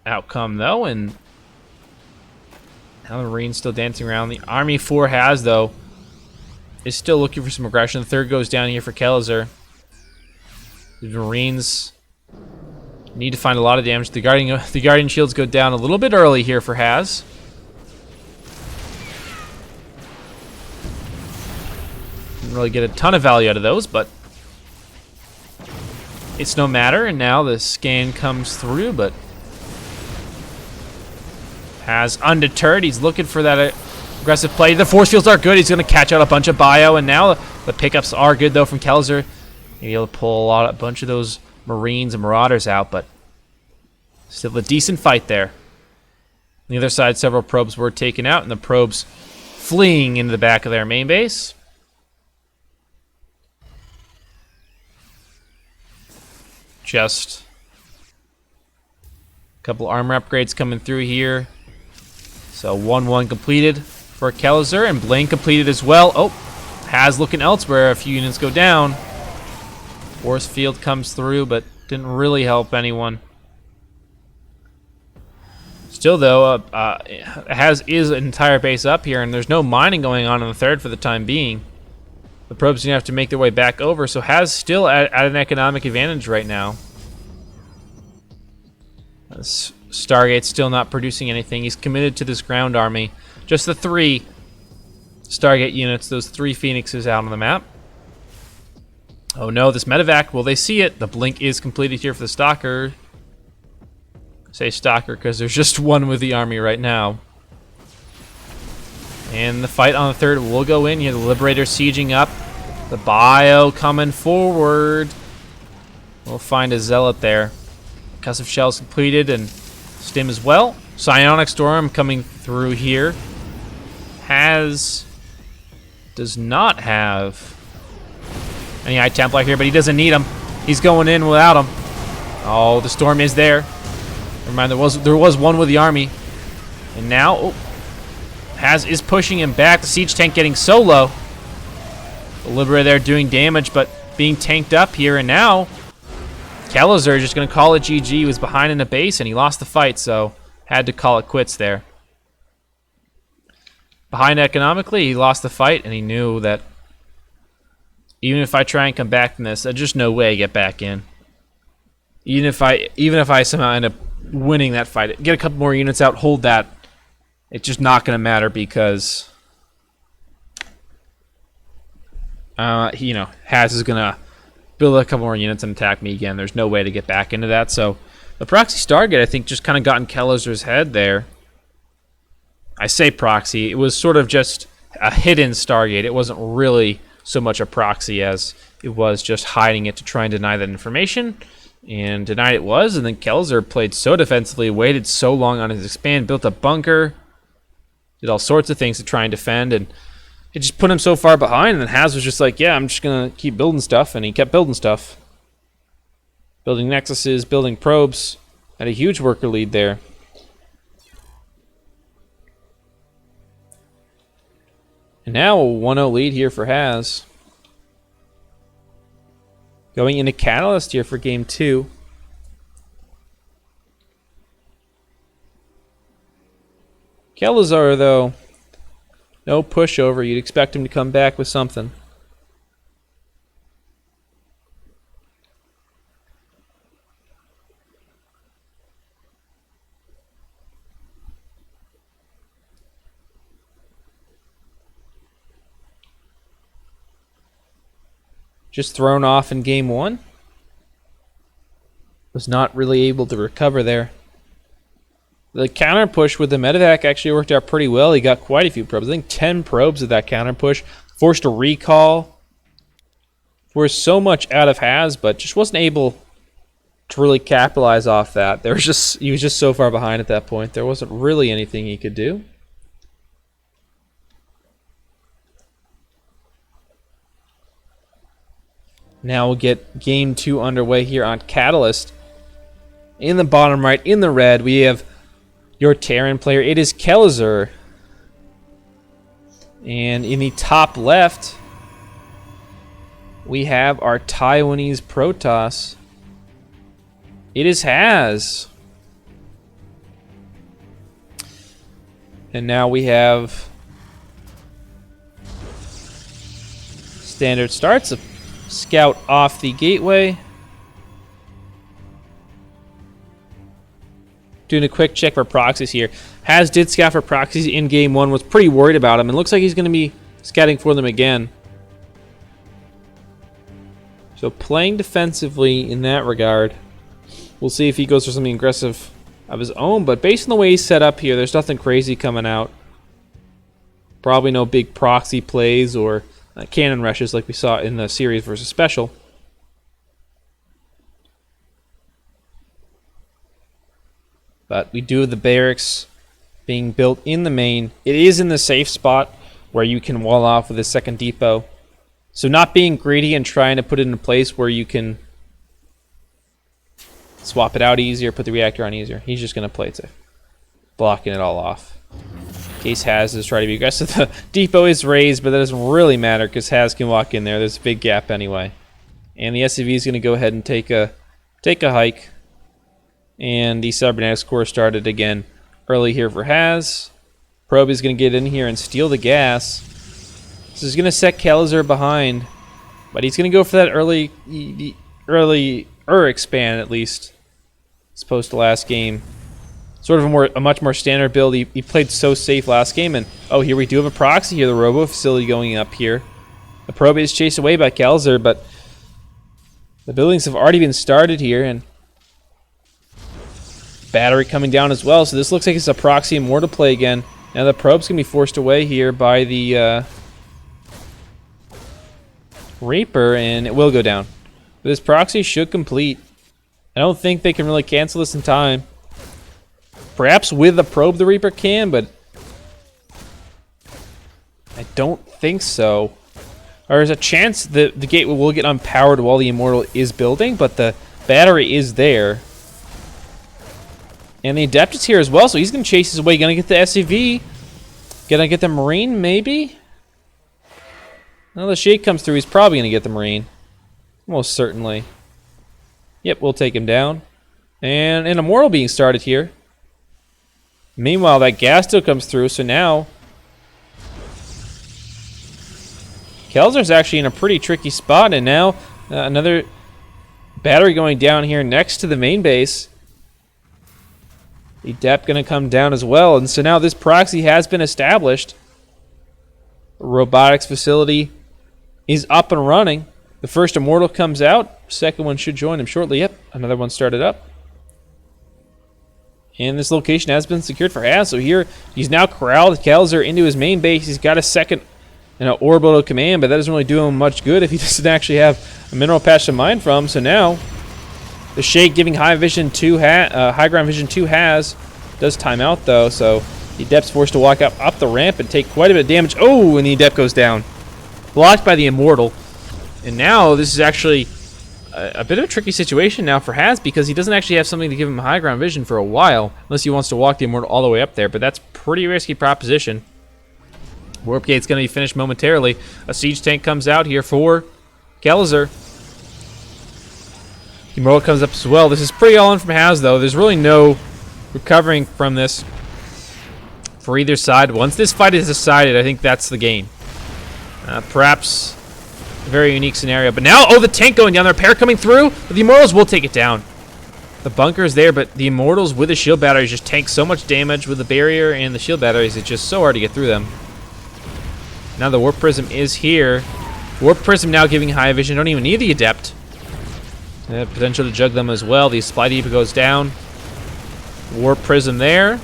outcome though, and now the Marine's still dancing around. The Army 4 Haz though is still looking for some aggression. The 3rd goes down here for Kelazhur. The Marines need to find a lot of damage. The Guardian shields go down a little bit early here for Haz. Didn't really get a ton of value out of those, but it's no matter. And now the scan comes through, but Haz undeterred. He's looking for that aggressive play. The force fields are good. He's going to catch out a bunch of bio, and now the pickups are good though from Kelazhur. Maybe he'll pull a bunch of those Marines and Marauders out, but still a decent fight there. On the other side, several probes were taken out, and the probes fleeing into the back of their main base. Just a couple armor upgrades coming through here. So 1-1 completed for Kelazhur, and Blaine completed as well. Oh, Haz looking elsewhere. A few units go down. Force field comes through, but Didn't really help anyone. Still, though, is an entire base up here, and there's no mining going on in the third for the time being. The probes gonna have to make their way back over, so Has still at an economic advantage right now. Stargate's still not producing anything. He's committed to this ground army. Just the 3 Stargate units, those 3 Phoenixes out on the map. Oh no, this medevac, will they see it? The blink is completed here for the Stalker. I say Stalker because there's just one with the army right now. And the fight on the third will go in. You have the Liberator sieging up. The Bio coming forward. We'll find a Zealot there. Concussive Shell's completed and Stim as well. Psionic Storm coming through here. Does not have any High Templar here, but he doesn't need him. He's going in without him. Oh, the Storm is there. Never mind, there was one with the army. And now, is pushing him back. The siege tank getting so low. The Liberator there doing damage, but being tanked up here. And now, Kelazhur just going to call it GG. He was behind in a base, and he lost the fight, so had to call it quits there. Behind economically, he lost the fight, and he knew that even if I try and come back from this, there's just no way I get back in. Even if I somehow end up winning that fight, get a couple more units out, hold that, it's just not going to matter because Has is going to build a couple more units and attack me again. There's no way to get back into that. So the proxy Stargate, I think, just kind of got in Kelazhur's head there. I say proxy. It was sort of just a hidden Stargate. It wasn't really so much a proxy as it was just hiding it to try and deny that information. And denied it was. And then Kelazhur played so defensively, waited so long on his expand, built a bunker, did all sorts of things to try and defend, and it just put him so far behind. And then Has was just like, yeah, I'm just going to keep building stuff. And he kept building stuff. Building nexuses, building probes. Had a huge worker lead there. And now a 1-0 lead here for Has. Going into Catalyst here for game 2. Kelazhur, though, no pushover. You'd expect him to come back with something. Just thrown off in game 1. Was not really able to recover there. The counter push with the medevac actually worked out pretty well. He got quite a few probes. I think 10 probes with that counter push. Forced a recall. Forced so much out of Has, but just wasn't able to really capitalize off that. He was just so far behind at that point. There wasn't really anything he could do. Now we'll get game 2 underway here on Catalyst. In the bottom right, in the red, we have your Terran player. It is Kelazhur. And in the top left, we have our Taiwanese Protoss. It is Has. And now we have standard starts. Scout off the gateway. Doing a quick check for proxies here. Has did scout for proxies in game 1. Was pretty worried about him. And looks like he's going to be scouting for them again. So playing defensively in that regard. We'll see if he goes for something aggressive of his own. But based on the way he's set up here, there's nothing crazy coming out. Probably no big proxy plays or cannon rushes like we saw in the series versus special. But we do have the barracks being built in the main. It is in the safe spot where you can wall off with a second depot. So not being greedy and trying to put it in a place where you can swap it out easier, put the reactor on easier. He's just going to play it safe, blocking it all off. Case Has is trying to be aggressive. The depot is raised, but that doesn't really matter because Has can walk in there. There's a big gap anyway. And the SCV is going to go ahead and take a take a hike. And the cybernetics core started again early here for Haz. Probe is going to get in here and steal the gas. This is going to set Kelazhur behind. But he's going to go for that early expand, at least, as opposed to last game. Sort of a much more standard build. He played so safe last game. And, oh, here we do have a proxy here. The robo facility going up here. The probe is chased away by Kelazhur, but the buildings have already been started here. And battery coming down as well. So this looks like it's a proxy immortal play again. Now the probe's going to be forced away here by the Reaper, and it will go down. But this proxy should complete. I don't think they can really cancel this in time. Perhaps with the probe the Reaper can, but I don't think so. Or there's a chance that the gate will get unpowered while the immortal is building, but the battery is there. And the Adept is here as well, so he's going to chase his way. Going to get the SCV. Going to get the Marine, maybe? Well, the Shade comes through. He's probably going to get the Marine. Most certainly. Yep, we'll take him down. And an Immortal being started here. Meanwhile, that gas still comes through, so now Kelazhur's actually in a pretty tricky spot, and now another battery going down here next to the main base. The Adept going to come down as well, and so now this proxy has been established. The robotics facility is up and running. The first Immortal comes out. Second one should join him shortly. Yep, another one started up. And this location has been secured for Haz, so here he's now corralled Kelazhur into his main base. He's got a second orbital command, but that doesn't really do him much good if he doesn't actually have a mineral patch to mine from. So now the Shade giving high ground vision to Haz. Does time out though, so the Adept's forced to walk up the ramp and take quite a bit of damage. Oh, and the Adept goes down. Blocked by the Immortal. And now this is actually a bit of a tricky situation now for Haz, because he doesn't actually have something to give him high ground vision for a while, unless he wants to walk the Immortal all the way up there, but that's pretty risky proposition. Warp Gate's going to be finished momentarily. A siege tank comes out here for Kelazhur. Immortal comes up as well. This is pretty all in from Haz, though. There's really no recovering from this for either side. Once this fight is decided, I think that's the game. Perhaps a very unique scenario. But now, oh, the tank going down. The repair coming through. But the Immortals will take it down. The bunker is there, but the Immortals with the shield batteries just tank so much damage with the barrier and the shield batteries. It's just so hard to get through them. Now the Warp Prism is here. Warp Prism now giving high vision. Don't even need the Adept. Potential to jug them as well. The Supply Depot goes down. Warp Prism there.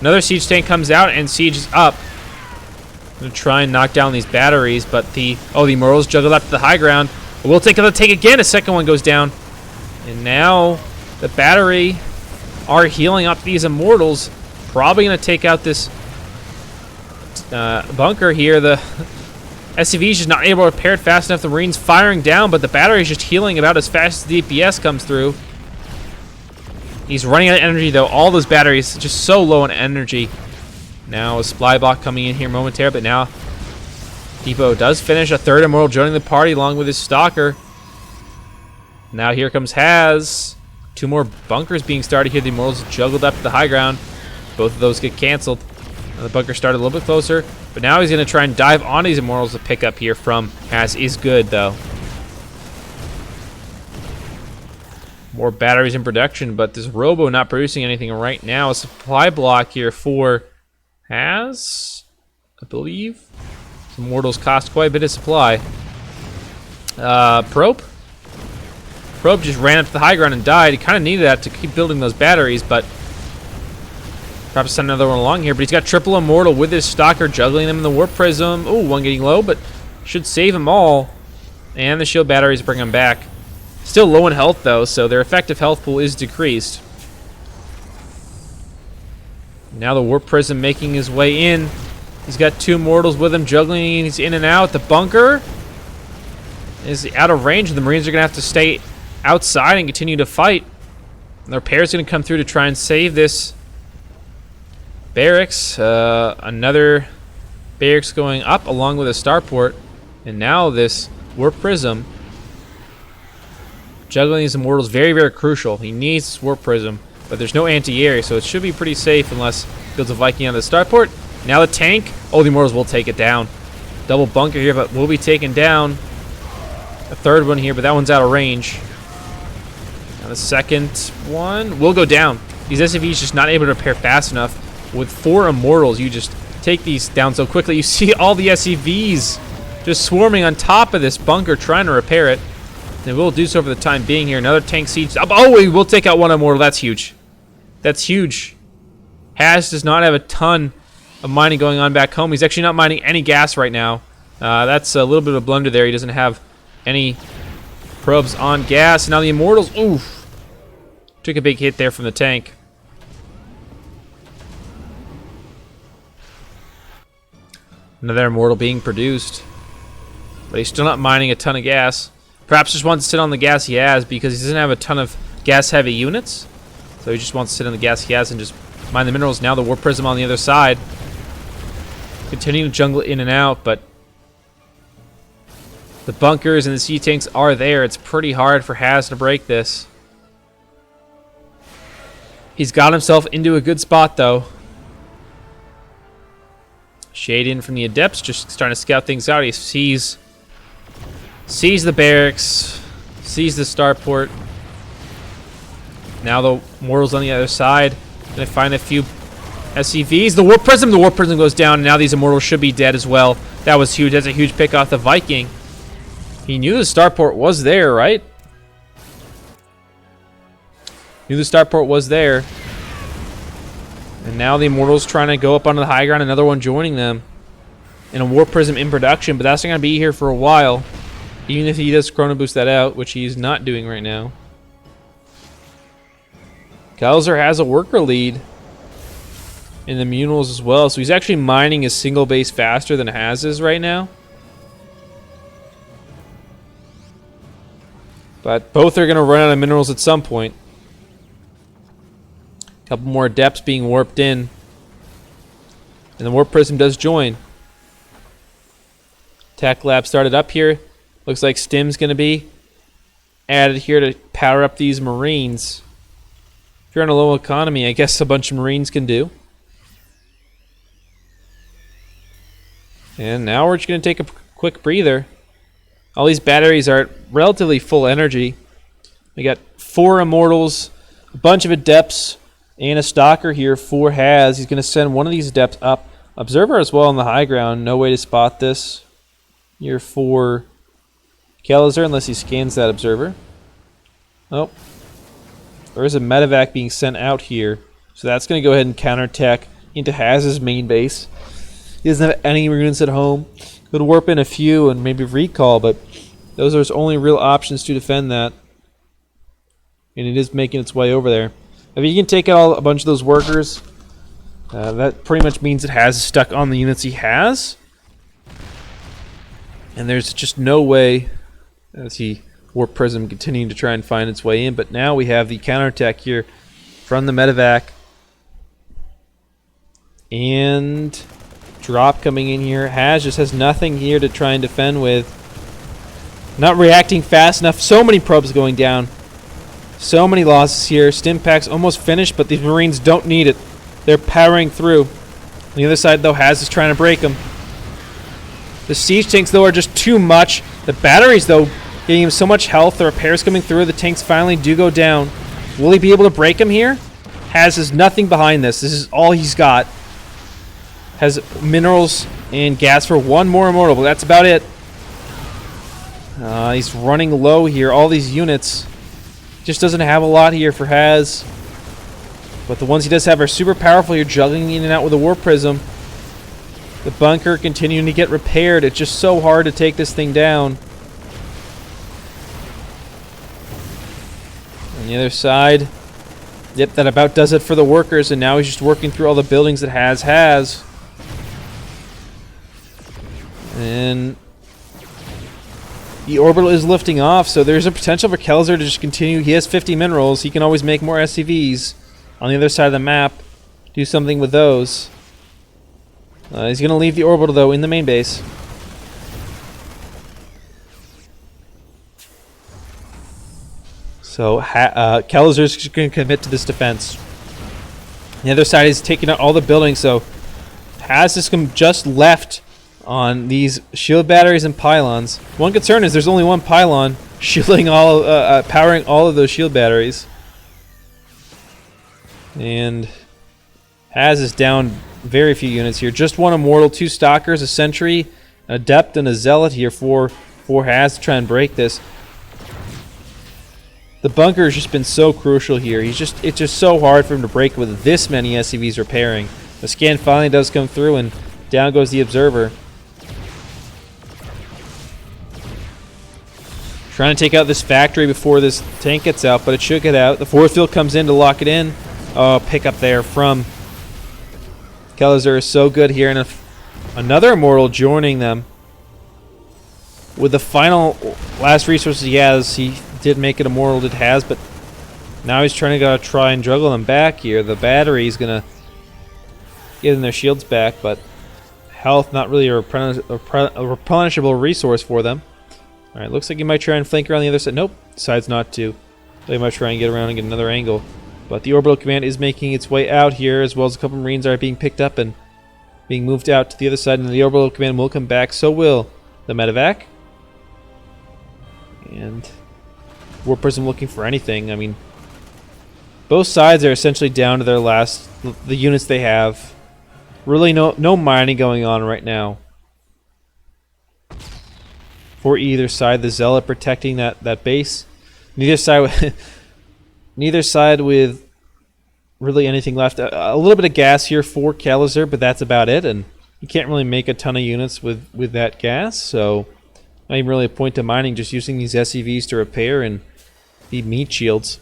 Another siege tank comes out, and siege is up. Gonna try and knock down these batteries, but the Immortals juggled up to the high ground. We'll take another take again. A second one goes down, and now the battery are healing up these Immortals. Probably gonna take out this bunker here. The SCV is just not able to repair it fast enough. The Marine's firing down, but the battery is just healing about as fast as the DPS comes through. He's running out of energy, though. All those batteries just so low on energy. Now a supply block coming in here momentarily, but now Depot does finish. A third Immortal joining the party along with his Stalker. Now here comes Haz. Two more bunkers being started here. The Immortals juggled up to the high ground. Both of those get canceled. The bunker started a little bit closer, but now he's going to try and dive on these Immortals. The pickup here from Haz is good, though. More batteries in production, but this Robo not producing anything right now. A supply block here for Haz, I believe. Some Immortals cost quite a bit of supply. Probe just ran up to the high ground and died. He kind of needed that to keep building those batteries, but perhaps send another one along here. But he's got triple Immortal with his Stalker juggling them in the Warp Prism. Oh, one getting low, but should save them all. And the shield batteries bring them back. Still low in health, though, so their effective health pool is decreased. Now the Warp Prism making his way in. He's got two Immortals with him juggling. He's in and out. The bunker is out of range. The Marines are going to have to stay outside and continue to fight. And the repair's going to come through to try and save this barracks. Another barracks going up along with a starport. And now this Warp Prism Juggling these immortals, very, very crucial. He needs Warp Prism, but there's no anti-air, so it should be pretty safe unless he builds a Viking on the starport. Now the tank. Oh, the immortals will take it down. Double bunker here, but will be taken down. A third one here, but that one's out of range. Now the second one will go down. These SCVs just not able to repair fast enough. With 4 immortals, you just take these down so quickly. You see all the SCVs just swarming on top of this bunker trying to repair it. They will do so for the time being here. Another tank siege. Oh, we will take out one immortal. That's huge. That's huge. Haz does not have a ton of mining going on back home. He's actually not mining any gas right now. That's a little bit of a blunder there. He doesn't have any probes on gas. Now the immortals, oof. Took a big hit there from the tank. Another immortal being produced. But he's still not mining a ton of gas. Perhaps just wants to sit on the gas he has because he doesn't have a ton of gas-heavy units. So he just wants to sit on the gas he has and just mine the minerals. Now the Warp Prism on the other side. Continuing to jungle in and out, but the bunkers and the sea tanks are there. It's pretty hard for Haz to break this. He's got himself into a good spot, though. Shade in from the Adepts, just starting to scout things out. He sees the barracks, sees the starport. Now the mortals on the other side. Gonna find a few SCVs. The Warp Prism goes down, and now these immortals should be dead as well. That was huge. That's a huge pick off the Viking. He knew the starport was there, right? Knew the starport was there. And now the immortals trying to go up onto the high ground. Another one joining them. And a Warp Prism in production, but that's not going to be here for a while. Even if he does Chrono Boost that out, which he's not doing right now. Kelazhur has a worker lead in the Munals as well, so he's actually mining his single base faster than Haz is right now. But both are going to run out of minerals at some point. A couple more Adepts being warped in. And the Warp Prism does join. Tech Lab started up here. Looks like Stim's going to be added here to power up these Marines. If you're on a low economy, I guess a bunch of Marines can do. And now we're just going to take a quick breather. All these batteries are at relatively full energy. We got 4 Immortals, a bunch of Adepts, and a Stalker here for Haz. He's going to send one of these Adepts up. Observer as well on the high ground. No way to spot this here for Kelazhur unless he scans that Observer. Oh. There is a medevac being sent out here. So that's going to go ahead and counterattack into Haz's main base. He doesn't have any units at home. Could warp in a few and maybe recall, but those are his only real options to defend that. And it is making its way over there. If you can take out a bunch of those workers, that pretty much means it has stuck on the units he has. And there's just no way, as he Warp Prism continuing to try and find its way in. But now we have the counterattack here from the medevac. And drop coming in here. Haz just has nothing here to try and defend with. Not reacting fast enough. So many probes going down. So many losses here. Stim packs almost finished, but these Marines don't need it. They're powering through. On the other side, though, Haz is trying to break them. The siege tanks, though, are just too much. The batteries, though, giving him so much health. The repairs coming through. The tanks finally do go down. Will he be able to break them here? Haz has nothing behind this. This is all he's got. Has minerals and gas for one more immortal, but that's about it. He's running low here. All these units. Just doesn't have a lot here for Haz. But the ones he does have are super powerful. You're juggling in and out with a Warp Prism. The bunker continuing to get repaired. It's just so hard to take this thing down. On the other side. Yep, that about does it for the workers. And now he's just working through all the buildings that Haz has. And the orbital is lifting off, so there's a potential for Kelazhur to just continue. He has 50 minerals. He can always make more SCVs on the other side of the map. Do something with those. He's going to leave the orbital, though, in the main base. So Kelazhur's just going to commit to this defense. The other side is taking out all the buildings, so Has is just left on these shield batteries and pylons. One concern is there's only one pylon shielding powering all of those shield batteries. And Has is down very few units here. Just one Immortal, 2 Stalkers, a Sentry, an Adept, and a Zealot here for Has to try and break this. The bunker has just been so crucial here. It's just so hard for him to break with this many SCVs repairing. The scan finally does come through, and down goes the Observer. Trying to take out this factory before this tank gets out, but it should get out. The force field comes in to lock it in. Oh, pick up there from Kelazhur is so good here, and another Immortal joining them. With the final last resources he has, he did make it Immortal, it has, but now he's trying to try and juggle them back here. The battery's gonna get in their shields back, but health not really a replenishable resource for them. Alright, looks like he might try and flank around the other side. Nope, decides not to. They might try and get around and get another angle. But the Orbital Command is making its way out here, as well as a couple Marines are being picked up and being moved out to the other side, and the Orbital Command will come back. So will the Medevac. And War Prism looking for anything. I mean, both sides are essentially down to their last, the units they have. Really no mining going on right now for either side. The Zealot protecting that base. Neither side with really anything left. A little bit of gas here for Kelazhur, but that's about it. And you can't really make a ton of units with that gas, so not even really a point to mining, just using these SCVs to repair and be meat shields.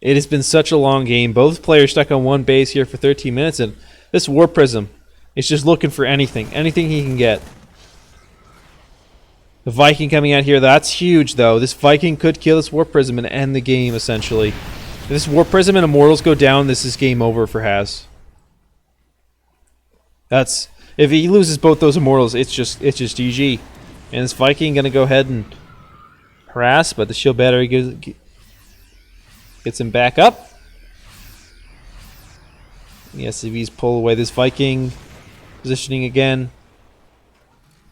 It has been such a long game. Both players stuck on one base here for 13 minutes, and this War Prism is just looking for anything he can get. The Viking coming out here, that's huge though. This Viking could kill this War Prism and end the game essentially. If this War Prism and Immortals go down, this is game over for Has. If he loses both those Immortals, it's just GG. And this Viking gonna go ahead and harass, but the shield battery gets him back up. The SCVs pull away this Viking, positioning again.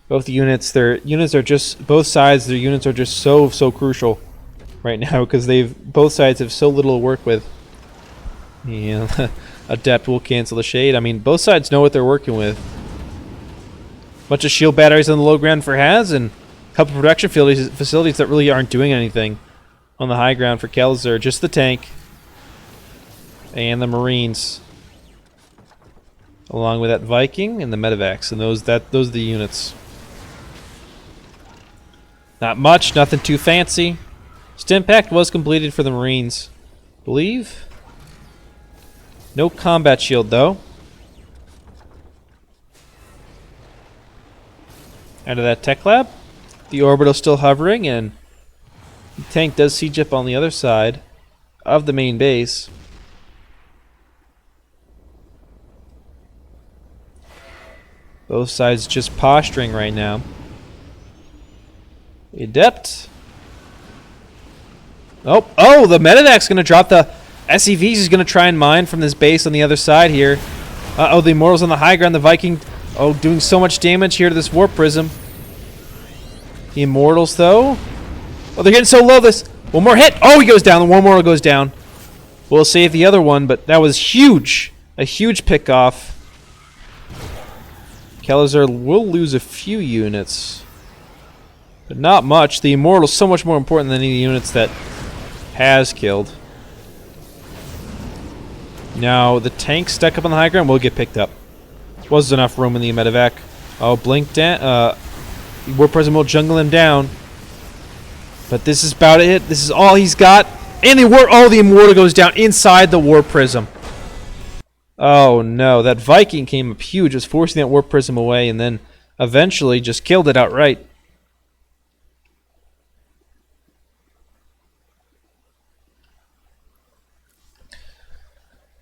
Both units, both sides, their units are just so crucial right now, because both sides have so little to work with. Yeah, Adept will cancel the shade. I mean, both sides know what they're working with. Bunch of shield batteries on the low ground for Has, and a couple production facilities that really aren't doing anything on the high ground for Kelazhur. Just the tank and the Marines, along with that Viking and the Medevacs, and those are the units. Not much, nothing too fancy. Stimpact was completed for the Marines, I believe. No combat shield though. Out of that tech lab, the orbital still hovering, and the tank does siege up on the other side of the main base. Both sides just posturing right now. Adept. Oh, the Medevac's going to drop the SCVs. He's going to try and mine from this base on the other side here. Uh-oh, the Immortals on the high ground. The Viking, doing so much damage here to this Warp Prism. The Immortals, though. Oh, they're getting so low. One more hit. Oh, he goes down. The one more goes down. We'll save the other one, but that was huge. A huge pick-off. Kelazhur will lose a few units, but not much. The Immortal's so much more important than any units that Has killed. Now, the tank stuck up on the high ground will get picked up. Wasn't enough room in the Medevac. Oh, blink down. War Prism will jungle him down. But this is about it. This is all he's got. And the Immortal goes down inside the War Prism. Oh no, that Viking came up huge, was forcing that War Prism away, and then eventually just killed it outright.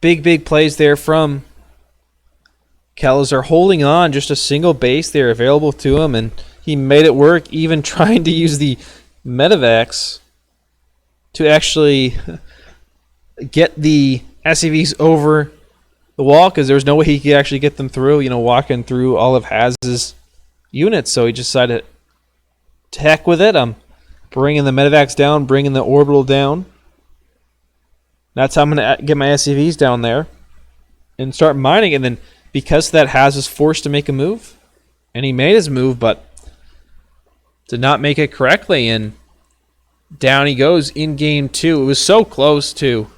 Big plays there from Kelazhur, holding on, just a single base there available to him, and he made it work, even trying to use the Medevacs to actually get the SCVs over the wall, because there was no way he could actually get them through, you know, walking through all of Haz's units. So he decided to heck with it. I'm bringing the medevacs down, bringing the orbital down. That's how I'm going to get my SCVs down there and start mining. And then because of that, Haz was forced to make a move. And he made his move, but did not make it correctly. And down he goes in game 2. It was so close to.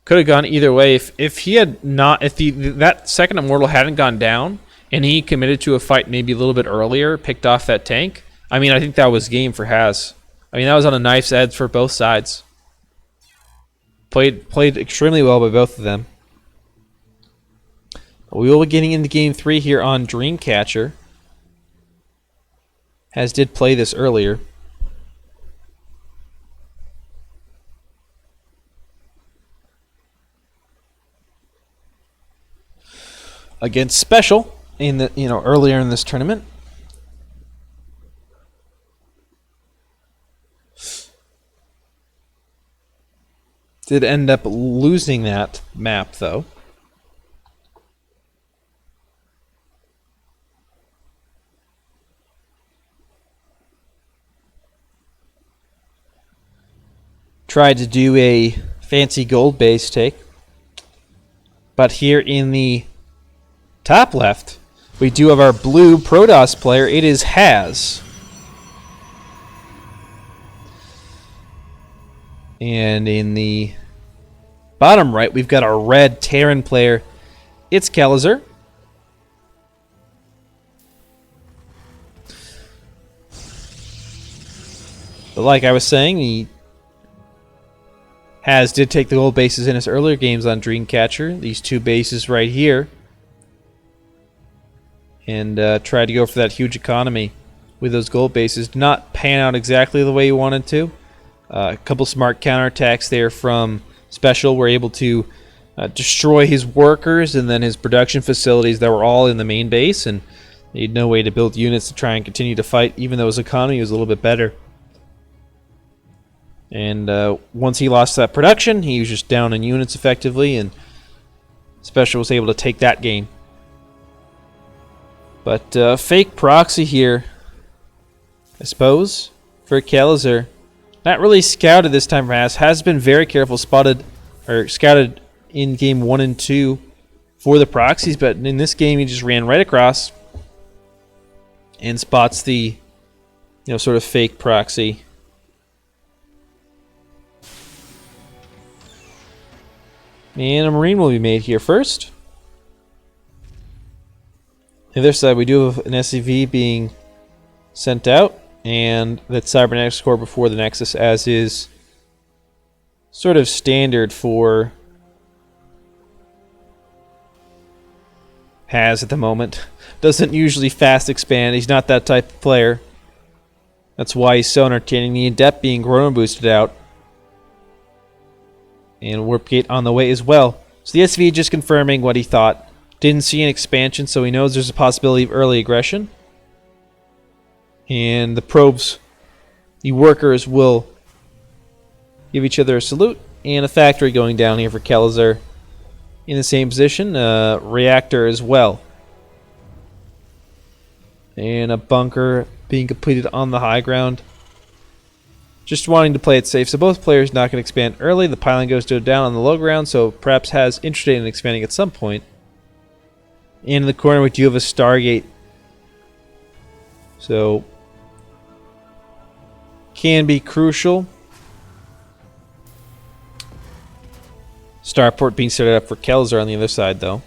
Could have gone either way. If he had not, if that second immortal hadn't gone down and he committed to a fight maybe a little bit earlier, picked off that tank, I mean, I think that was game for Haz. I mean, that was on a knife's edge for both sides. Played extremely well by both of them. We will be getting into game 3 here on Dreamcatcher. Haz did play this earlier. Against SpeCial in the earlier in this tournament. Did end up losing that map though. Tried to do a fancy gold base take, but here in the top left, we do have our blue Protoss player. It is Haz. And in the bottom right, we've got our red Terran player. It's Kelazhur. But like I was saying, Haz did take the gold bases in his earlier games on Dreamcatcher. These two bases right here. And tried to go for that huge economy with those gold bases. Did not pan out exactly the way he wanted to. A couple smart counterattacks there from SpeCial were able to destroy his workers and then his production facilities that were all in the main base, and he had no way to build units to try and continue to fight, even though his economy was a little bit better. And once he lost that production, he was just down in units effectively, and SpeCial was able to take that game. But fake proxy here, I suppose, for Kelazhur. Not really scouted this time for Haz. Has been very careful, scouted in game 1 and 2 for the proxies, but in this game he just ran right across and spots the sort of fake proxy. And a Marine will be made here first. On the other side, we do have an SCV being sent out, and that Cybernetics Core before the Nexus, as is sort of standard for Haz at the moment. Doesn't usually fast expand. He's not that type of player. That's why he's so entertaining. The Adept being Chrono boosted out. And Warp Gate on the way as well. So the SCV just confirming what he thought. Didn't see an expansion, so he knows there's a possibility of early aggression. And the probes, the workers, will give each other a salute. And a factory going down here for Kelazhur in the same position. Reactor as well. And a bunker being completed on the high ground. Just wanting to play it safe. So both players not going to expand early. The pylon goes down on the low ground, so perhaps Haz interested in expanding at some point. And in the corner we do have a Stargate. So can be crucial. Starport being set up for Kelazhur on the other side, though.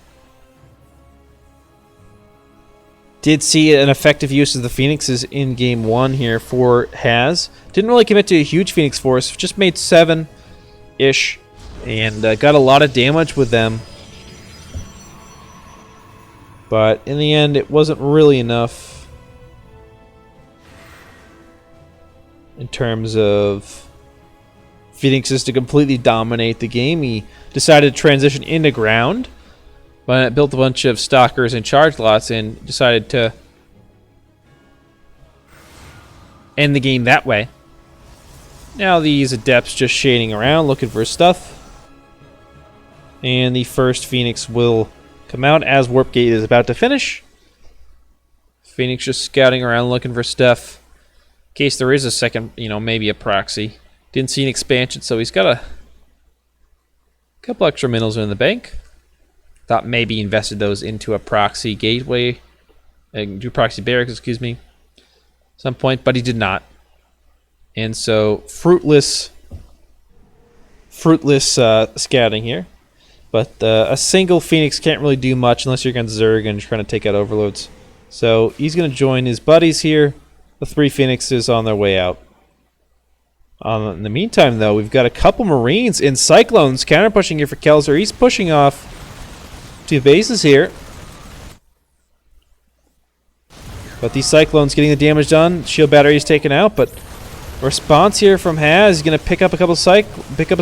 Did see an effective use of the Phoenixes in game 1 here for Haz. Didn't really commit to a huge Phoenix force. Just made 7-ish. And got a lot of damage with them. But in the end, it wasn't really enough in terms of Phoenixes to completely dominate the game. He decided to transition into ground, but built a bunch of stalkers and charge lots and decided to end the game that way. Now these adepts just shading around, looking for stuff. And the first Phoenix will come out as Warp Gate is about to finish. Phoenix just scouting around, looking for stuff. In case there is a second, maybe a proxy. Didn't see an expansion, so he's got a couple extra minerals in the bank. Thought maybe invested those into a proxy gateway. Do proxy barracks, excuse me. Some point, but he did not. And so, fruitless scouting here. But a single Phoenix can't really do much unless you're against Zerg and trying to take out overloads. So he's going to join his buddies here. The 3 Phoenixes on their way out. In the meantime, though, we've got a couple Marines and Cyclones counter-pushing here for Kelazhur. He's pushing off 2 bases here. But these Cyclones getting the damage done. Shield battery is taken out, but response here from Haz is going to pick up a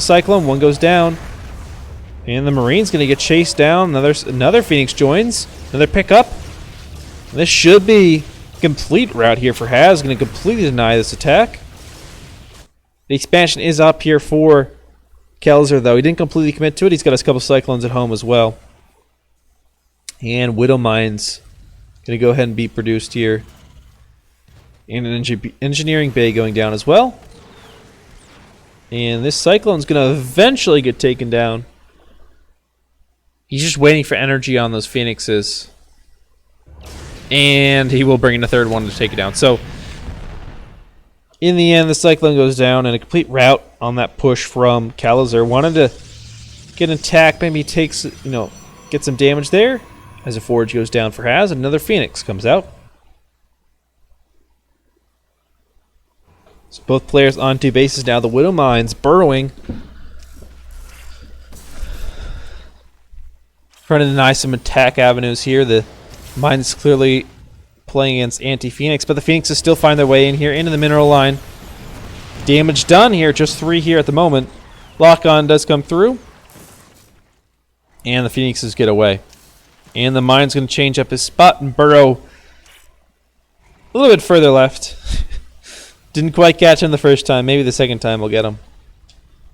Cyclone. One goes down. And the Marine's going to get chased down. Another Phoenix joins. Another pickup. This should be a complete route here for Haz. Going to completely deny this attack. The expansion is up here for Kelazhur, though. He didn't completely commit to it. He's got a couple Cyclones at home as well. And Widow Mines going to go ahead and be produced here. And an engineering bay going down as well. And this Cyclone's going to eventually get taken down. He's just waiting for energy on those Phoenixes. And he will bring in a third one to take it down. So, in the end, the Cyclone goes down, and a complete rout on that push from Kelazhur. Wanted to get an attack, maybe takes, get some damage there. As a Forge goes down for Haz, another Phoenix comes out. So both players on 2 bases now. The Widow Mines burrowing. Trying to deny some attack avenues here. The Mine is clearly playing against anti-Phoenix, but the Phoenixes still find their way in here into the mineral line. Damage done here, just 3 here at the moment. Lock-on does come through. And the Phoenixes get away. And the Mine's going to change up his spot and burrow a little bit further left. Didn't quite catch him the first time. Maybe the second time we'll get him.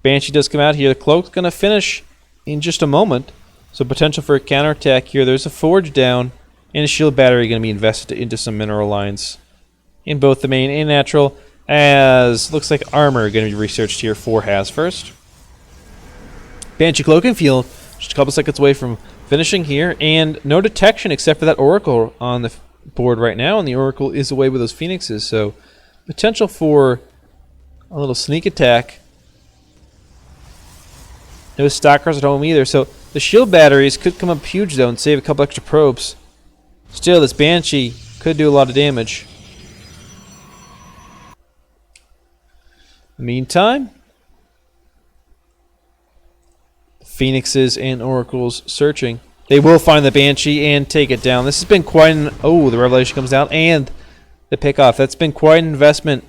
Banshee does come out here. The Cloak's going to finish in just a moment. So potential for a counterattack here. There's a Forge down. And a shield battery going to be invested into some mineral lines. In both the main and natural. As looks like armor going to be researched here for Haz first. Banshee Cloak and Field. Just a couple seconds away from finishing here. And no detection except for that Oracle on the board right now. And the Oracle is away with those Phoenixes. So potential for a little sneak attack. No Stalkers at home either. So the shield batteries could come up huge though and save a couple extra probes. Still, this Banshee could do a lot of damage. In the meantime, Phoenixes and Oracles searching. They will find the Banshee and take it down. This has been quite an... Oh, the Revelation comes down and the pickoff. That's been quite an investment.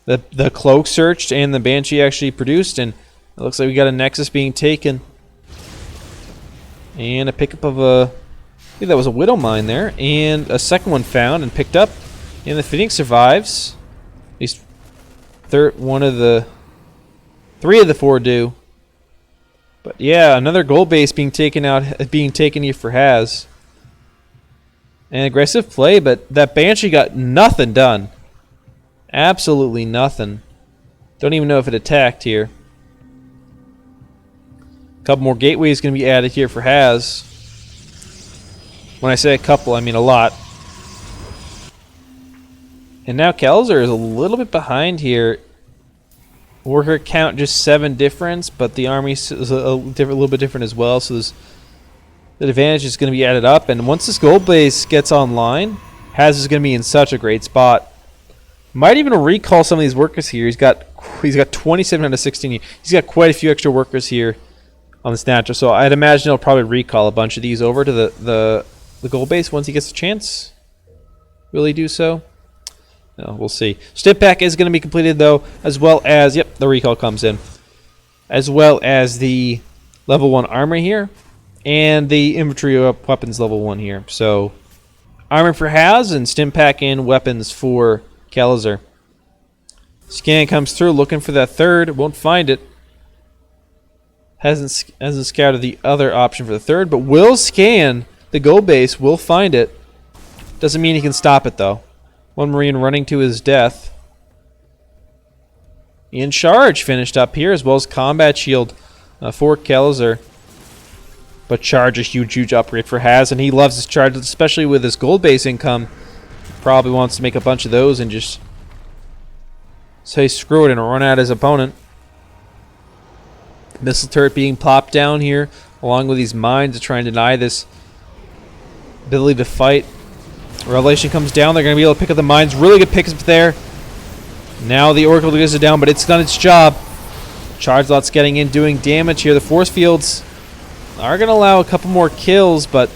The Cloak searched and the Banshee actually produced, and it looks like we got a Nexus being taken. And a pickup of a... I think that was a Widow Mine there. And a second one found and picked up. And the Phoenix survives. At least three of the 4 do. But yeah, another gold base being taken here for Haz. An aggressive play, but that Banshee got nothing done. Absolutely nothing. Don't even know if it attacked here. A couple more gateways going to be added here for Haz. When I say a couple, I mean a lot. And now Kelazhur is a little bit behind here. Worker count just 7 difference, but the army is a little bit different as well. So the advantage is going to be added up. And once this gold base gets online, Haz is going to be in such a great spot. Might even recall some of these workers here. He's got 27 out of 16. He's got quite a few extra workers here on this natural. So I'd imagine he'll probably recall a bunch of these over to the gold base once he gets a chance. Will he do so? No, we'll see. Stim pack is going to be completed though, as well as, yep, the recall comes in. As well as the level 1 armor here, and the infantry weapons level 1 here. So, armor for Haz, and stim pack and weapons for Kelazhur. Scan comes through looking for that third. Won't find it. Hasn't scouted the other option for the third, but will scan the gold base. Will find it. Doesn't mean he can stop it, though. One Marine running to his death. In charge finished up here, as well as combat shield for Kelazhur. But charge a huge upgrade for Haz, and he loves his charge, especially with his gold base income. Probably wants to make a bunch of those and just say screw it and run at his opponent. Missile turret being popped down here, along with these mines to try and deny this ability to fight. Revelation comes down. They're going to be able to pick up the mines. Really good picks up there. Now the Oracle goes down, but it's done its job. Charge Lot's getting in, doing damage here. The force fields are going to allow a couple more kills, but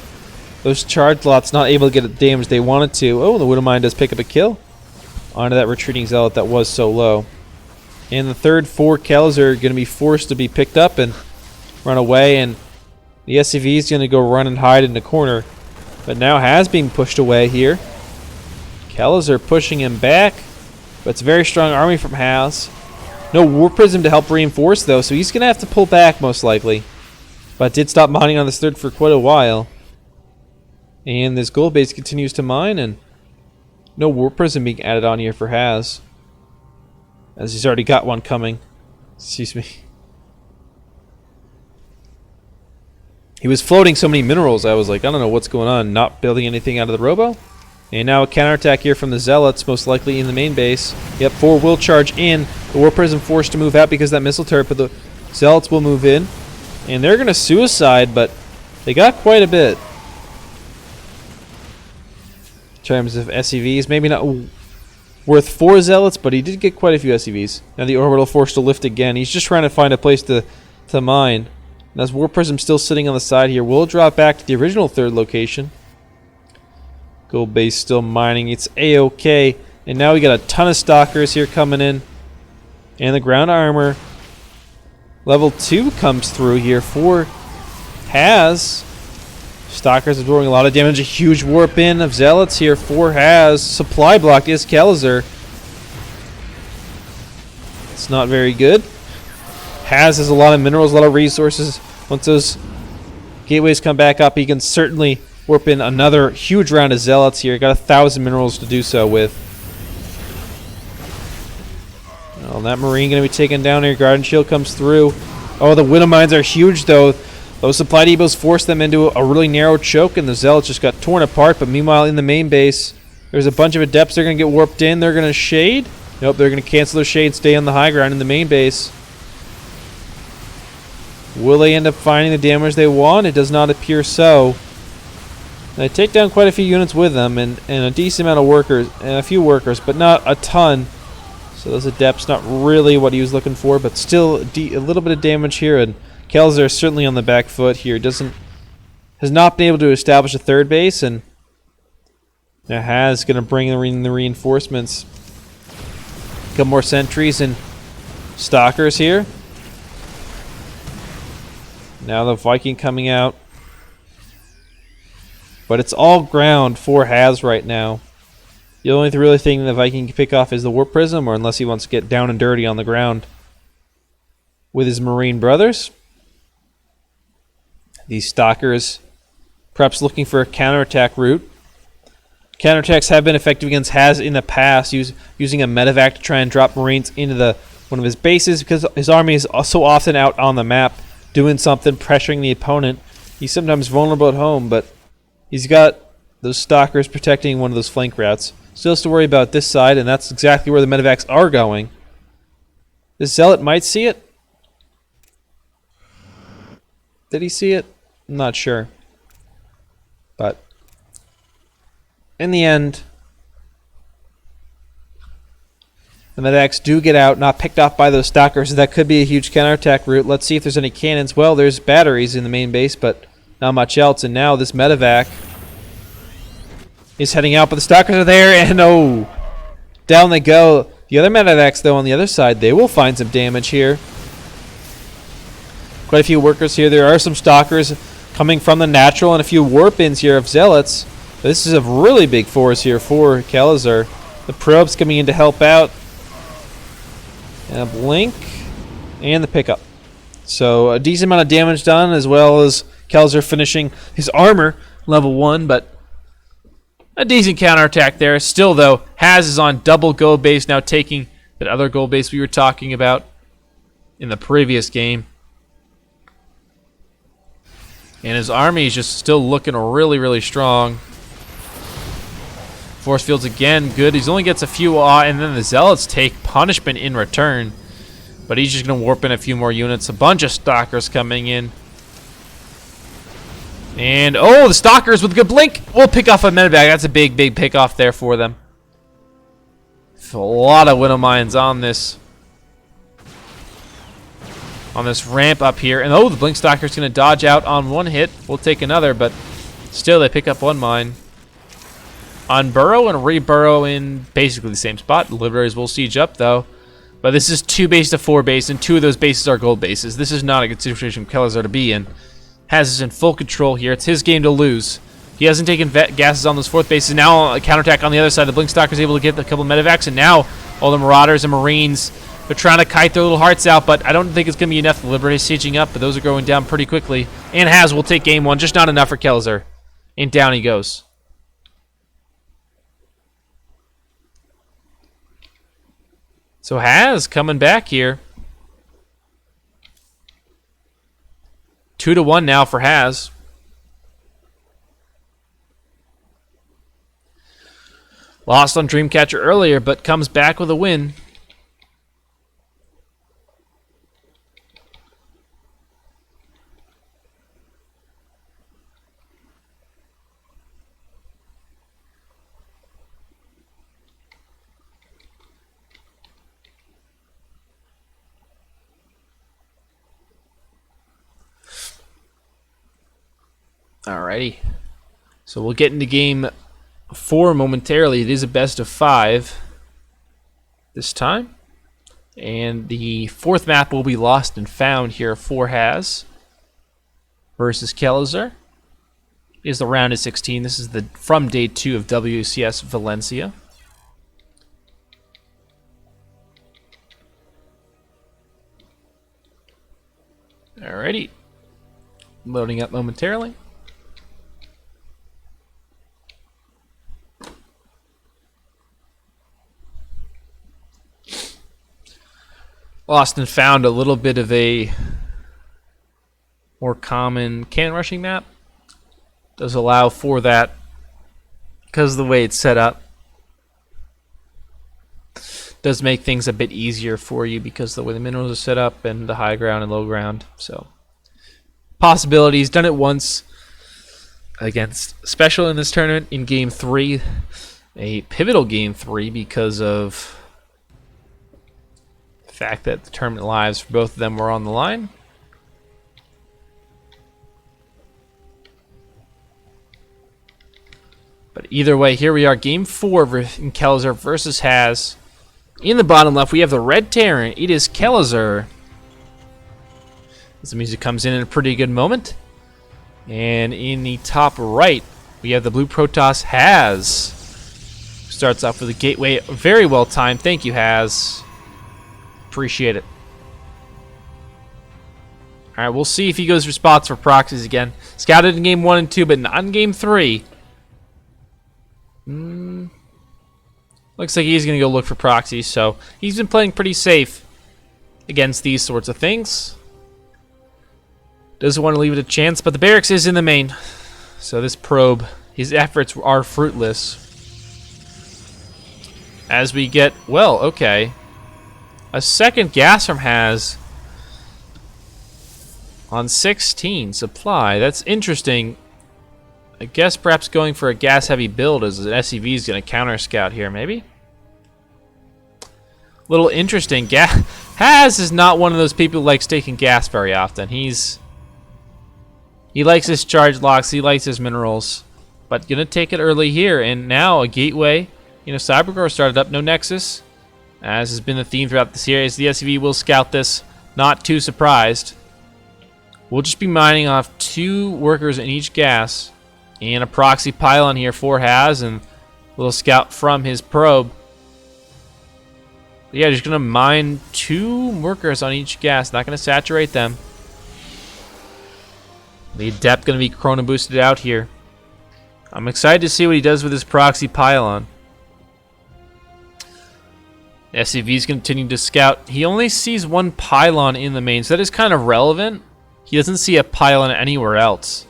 those Charge Lots not able to get the damage they wanted to. Oh, the Widowmine does pick up a kill onto that retreating Zealot that was so low. And the third four Kelazhur are going to be forced to be picked up and run away, and the SCV is going to go run and hide in the corner, but now has been pushed away here. Kelazhur pushing him back, but it's a very strong army from Haz. No War Prism to help reinforce, though, so he's going to have to pull back most likely. But did stop mining on this third for quite a while. And this gold base continues to mine, and no War Prism being added on here for Haz, as he's already got one coming. Excuse me. He was floating so many minerals, I was like, I don't know what's going on. Not building anything out of the robo. And now a counterattack here from the Zealots, most likely in the main base. Yep, 4 will charge in. The War Prism forced to move out because of that missile turret, but the Zealots will move in. And they're going to suicide, but they got quite a bit. In terms of SCVs, maybe not worth 4 Zealots, but he did get quite a few SCVs. Now the Orbital forced to lift again. He's just trying to find a place to mine. And as War Prism still sitting on the side here, we'll drop back to the original third location. Gold base still mining. It's A-OK. And now we got a ton of Stalkers here coming in. And the ground armor. Level 2 comes through here for Haz. Stalkers absorbing a lot of damage. A huge warp in of Zealots here for Haz. Supply block is Kelazhur. It's not very good. Haz has a lot of minerals, a lot of resources. Once those gateways come back up, he can certainly warp in another huge round of Zealots here. Got 1,000 minerals to do so with. Well, that Marine going to be taken down here. Garden Shield comes through. Oh, the Widow Mines are huge, though. Those supply depots forced them into a really narrow choke, and the Zealots just got torn apart. But meanwhile, in the main base, there's a bunch of Adepts. They're going to get warped in. They're going to shade. Nope, they're going to cancel their shade and stay on the high ground in the main base. Will they end up finding the damage they want? It does not appear so. They take down quite a few units with them, and a decent amount of workers, and a few workers, but not a ton. So those Adepts, not really what he was looking for, but still a little bit of damage here. And Kelazhur is certainly on the back foot here. Has not been able to establish a third base, and now Haz going to bring in the reinforcements. Couple more sentries and Stalkers here. Now the Viking coming out. But it's all ground for Haz right now. The only really thing the Viking can pick off is the Warp Prism, or unless he wants to get down and dirty on the ground with his Marine brothers. These Stalkers perhaps looking for a counterattack route. Counterattacks have been effective against Haz in the past, using a medevac to try and drop Marines into one of his bases, because his army is so often out on the map doing something, pressuring the opponent. He's sometimes vulnerable at home, but he's got those Stalkers protecting one of those flank routes. Still has to worry about this side, and that's exactly where the medevacs are going. This Zealot might see it. Did he see it? I'm not sure. But in the end, the medevacs do get out, not picked off by those Stalkers. That could be a huge counterattack route. Let's see if there's any cannons. Well, there's batteries in the main base, but not much else. And now this medevac is heading out, but the Stalkers are there, and oh, down they go. The other medevacs, though, on the other side, they will find some damage here. Quite a few workers here. There are some Stalkers coming from the natural, and a few warp-ins here of Zealots. This is a really big force here for Kelazhur. The probes coming in to help out. And a blink. And the pickup. So a decent amount of damage done, as well as Kelazhur finishing his armor level 1, but a decent counterattack there. Still, though, Haz is on double gold base, now taking that other gold base we were talking about in the previous game. And his army is just still looking really, really strong. Force fields again, good. He only gets a few, and then the Zealots take punishment in return. But he's just going to warp in a few more units. A bunch of Stalkers coming in. And, oh, the Stalkers with a good blink. We'll pick off a medevac. That's a big, big pick off there for them. A lot of Widow Mines on this ramp up here. And, oh, the Blink Stalker's going to dodge out on one hit. We'll take another, but still they pick up one mine. Unburrow and reburrow in basically the same spot. The Liberators will siege up, though. But this is 2 base to 4 base, and 2 of those bases are gold bases. This is not a good situation for Kelazhur to be in. Haz is in full control here. It's his game to lose. He hasn't taken gases on those 4th bases. Now a counterattack on the other side. The Blink Stalker's able to get a couple of medevacs, and now all the Marauders and Marines, they're trying to kite their little hearts out, but I don't think it's going to be enough. The Liberators sieging up, but those are going down pretty quickly. And Haz will take game 1, just not enough for Kelazhur. And down he goes. So Haz coming back here. 2-1 now for Haz. Lost on Dreamcatcher earlier, but comes back with a win. Alrighty. So we'll get into game 4 momentarily. It is a best of 5 this time. And the 4th map will be Lost and Found here for Haz versus Kelazhur. Is the round of 16. This is from day 2 of WCS Valencia. Alrighty. Loading up momentarily. Lost and Found, a little bit of a more common cannon rushing map. Does allow for that because of the way it's set up. Does make things a bit easier for you because of the way the minerals are set up and the high ground and low ground. So possibilities. Done it once against SpeCial in this tournament in game 3. A pivotal game 3 because of fact that the tournament lives for both of them were on the line. But either way, here we are, game 4 in Kelazhur versus Haz. In the bottom left, we have the red Terran. It is Kelazhur. As the music comes in a pretty good moment. And in the top right, we have the blue Protoss Haz. Starts off with a gateway, very well timed. Thank you, Haz. Appreciate it. Alright, we'll see if he goes for spots for proxies again. Scouted in game 1 and 2, but not in game 3. Looks like he's going to go look for proxies, so he's been playing pretty safe against these sorts of things. Doesn't want to leave it a chance, but the barracks is in the main. So this probe, his efforts are fruitless. As we get, well, okay. A second gas from Haz on 16 supply. That's interesting. I guess perhaps going for a gas-heavy build as an SCV is going to counter-scout here, maybe? Little interesting. Haz is not one of those people who likes taking gas very often. He likes his charge locks. He likes his minerals. But going to take it early here. And now a gateway. You know, Cybercore started up. No Nexus. As has been the theme throughout the series, the SCV will scout this. Not too surprised. We'll just be mining off 2 workers in each gas. And a proxy pylon here for Haz. And a little scout from his probe. Yeah, just gonna mine 2 workers on each gas. Not gonna saturate them. The Adept gonna be chrono boosted out here. I'm excited to see what he does with his proxy pylon. SCV's continuing to scout. He only sees 1 pylon in the main, so that is kind of relevant. He doesn't see a pylon anywhere else.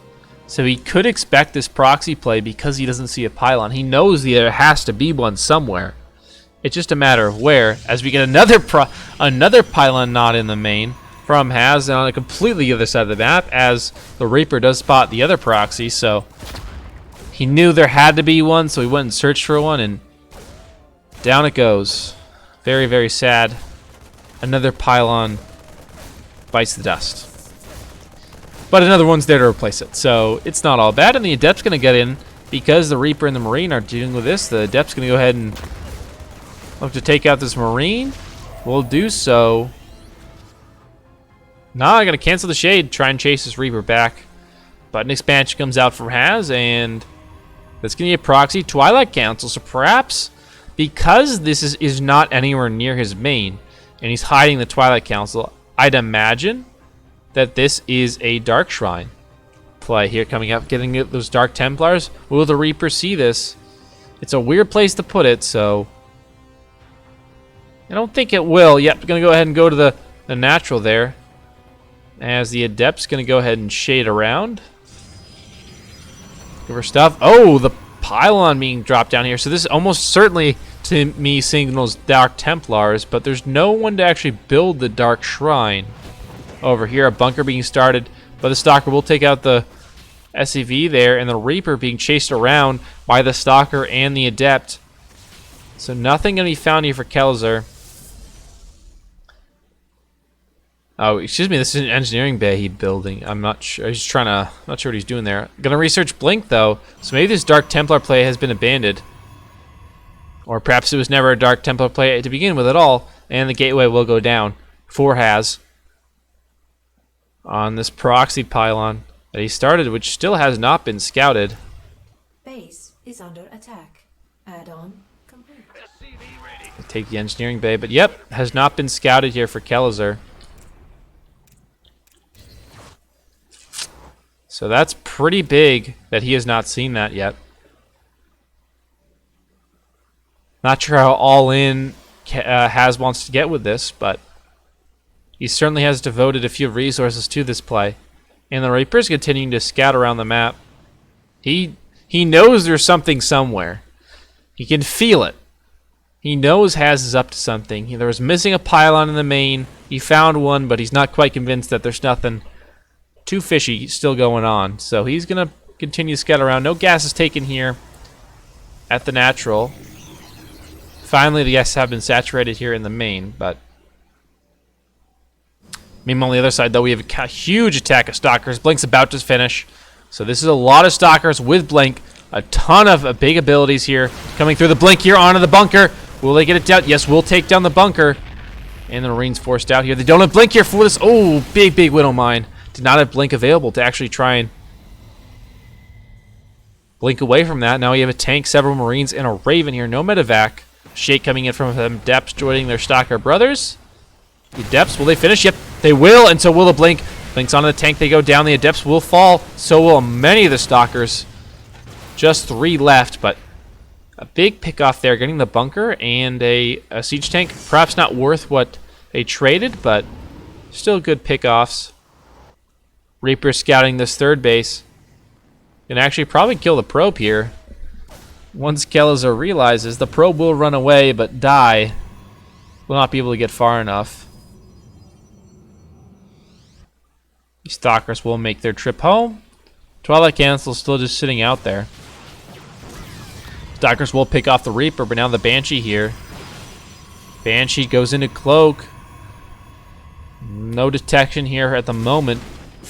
So he could expect this proxy play because he doesn't see a pylon. He knows there has to be one somewhere. It's just a matter of where. As we get another pylon not in the main from Haz on a completely other side of the map, as the Reaper does spot the other proxy. So he knew there had to be one, so he went and searched for one, and down it goes. Very, very sad. Another pylon bites the dust. But another one's there to replace it, so it's not all bad. And the Adept's going to get in because the Reaper and the Marine are dealing with this. The Adept's going to go ahead and look to take out this Marine. We'll do so. Nah, I'm going to cancel the Shade, try and chase this Reaper back. But an expansion comes out from Haz, and that's going to be a proxy Twilight Council. So perhaps because this is not anywhere near his main, and he's hiding the Twilight Council, I'd imagine that this is a Dark Shrine play here coming up, getting those Dark Templars. Will the Reaper see this? It's a weird place to put it, so I don't think it will. Yep, going to go ahead and go to the natural there, as the Adept's going to go ahead and shade around. Give her stuff. Oh, the pylon being dropped down here. So this almost certainly, to me, signals Dark Templars, but there's no one to actually build the Dark Shrine. Over here, a bunker being started, but the Stalker will take out the SCV there, and the Reaper being chased around by the Stalker and the Adept. So nothing going to be found here for Kelazhur. Oh, excuse me, this is an engineering bay he's building. I'm not sure. He's trying to, not sure what he's doing there. Gonna research Blink though, so maybe this Dark Templar play has been abandoned. Or perhaps it was never a Dark Templar play to begin with at all, and the gateway will go down for Haz on this proxy pylon that he started, which still has not been scouted. Base is under attack. Add-on complete. Take the engineering bay, but yep, has not been scouted here for Kelazhur. So that's pretty big that he has not seen that yet. Not sure how all in Haz wants to get with this, but he certainly has devoted a few resources to this play. And the Reaper's continuing to scout around the map. He knows there's something somewhere. He can feel it. He knows Haz is up to something. There was missing a pylon in the main. He found one, but he's not quite convinced that there's nothing too fishy still going on. So he's going to continue to scout around. No gas is taken here at the natural. Finally, the gas have been saturated here in the main, but meanwhile, on the other side, though, we have a huge attack of Stalkers. Blink's about to finish. So this is a lot of Stalkers with Blink. A ton of big abilities here. Coming through the Blink here onto the bunker. Will they get it down? Yes, we'll take down the bunker. And the Marine's forced out here. They don't have Blink here for this. Oh, big Widow Mine. Did not have Blink available to actually try and blink away from that. Now we have a tank, several Marines, and a Raven here. No medevac. Shake coming in from them. Depths joining their Stalker brothers. The Adepts, will they finish? Yep, they will, and so will the Blink. Blink's onto the tank, they go down. The Adepts will fall. So will many of the Stalkers. Just 3 left, but a big pick off there, getting the bunker and a siege tank. Perhaps not worth what they traded, but still good pick-offs. Reaper scouting this third base. Can actually probably kill the probe here. Once Kelazhur realizes the probe will run away, but die. Will not be able to get far enough. These Stalkers will make their trip home. Twilight Council still just sitting out there. Stalkers will pick off the Reaper, but now the Banshee here. Banshee goes into Cloak. No detection here at the moment.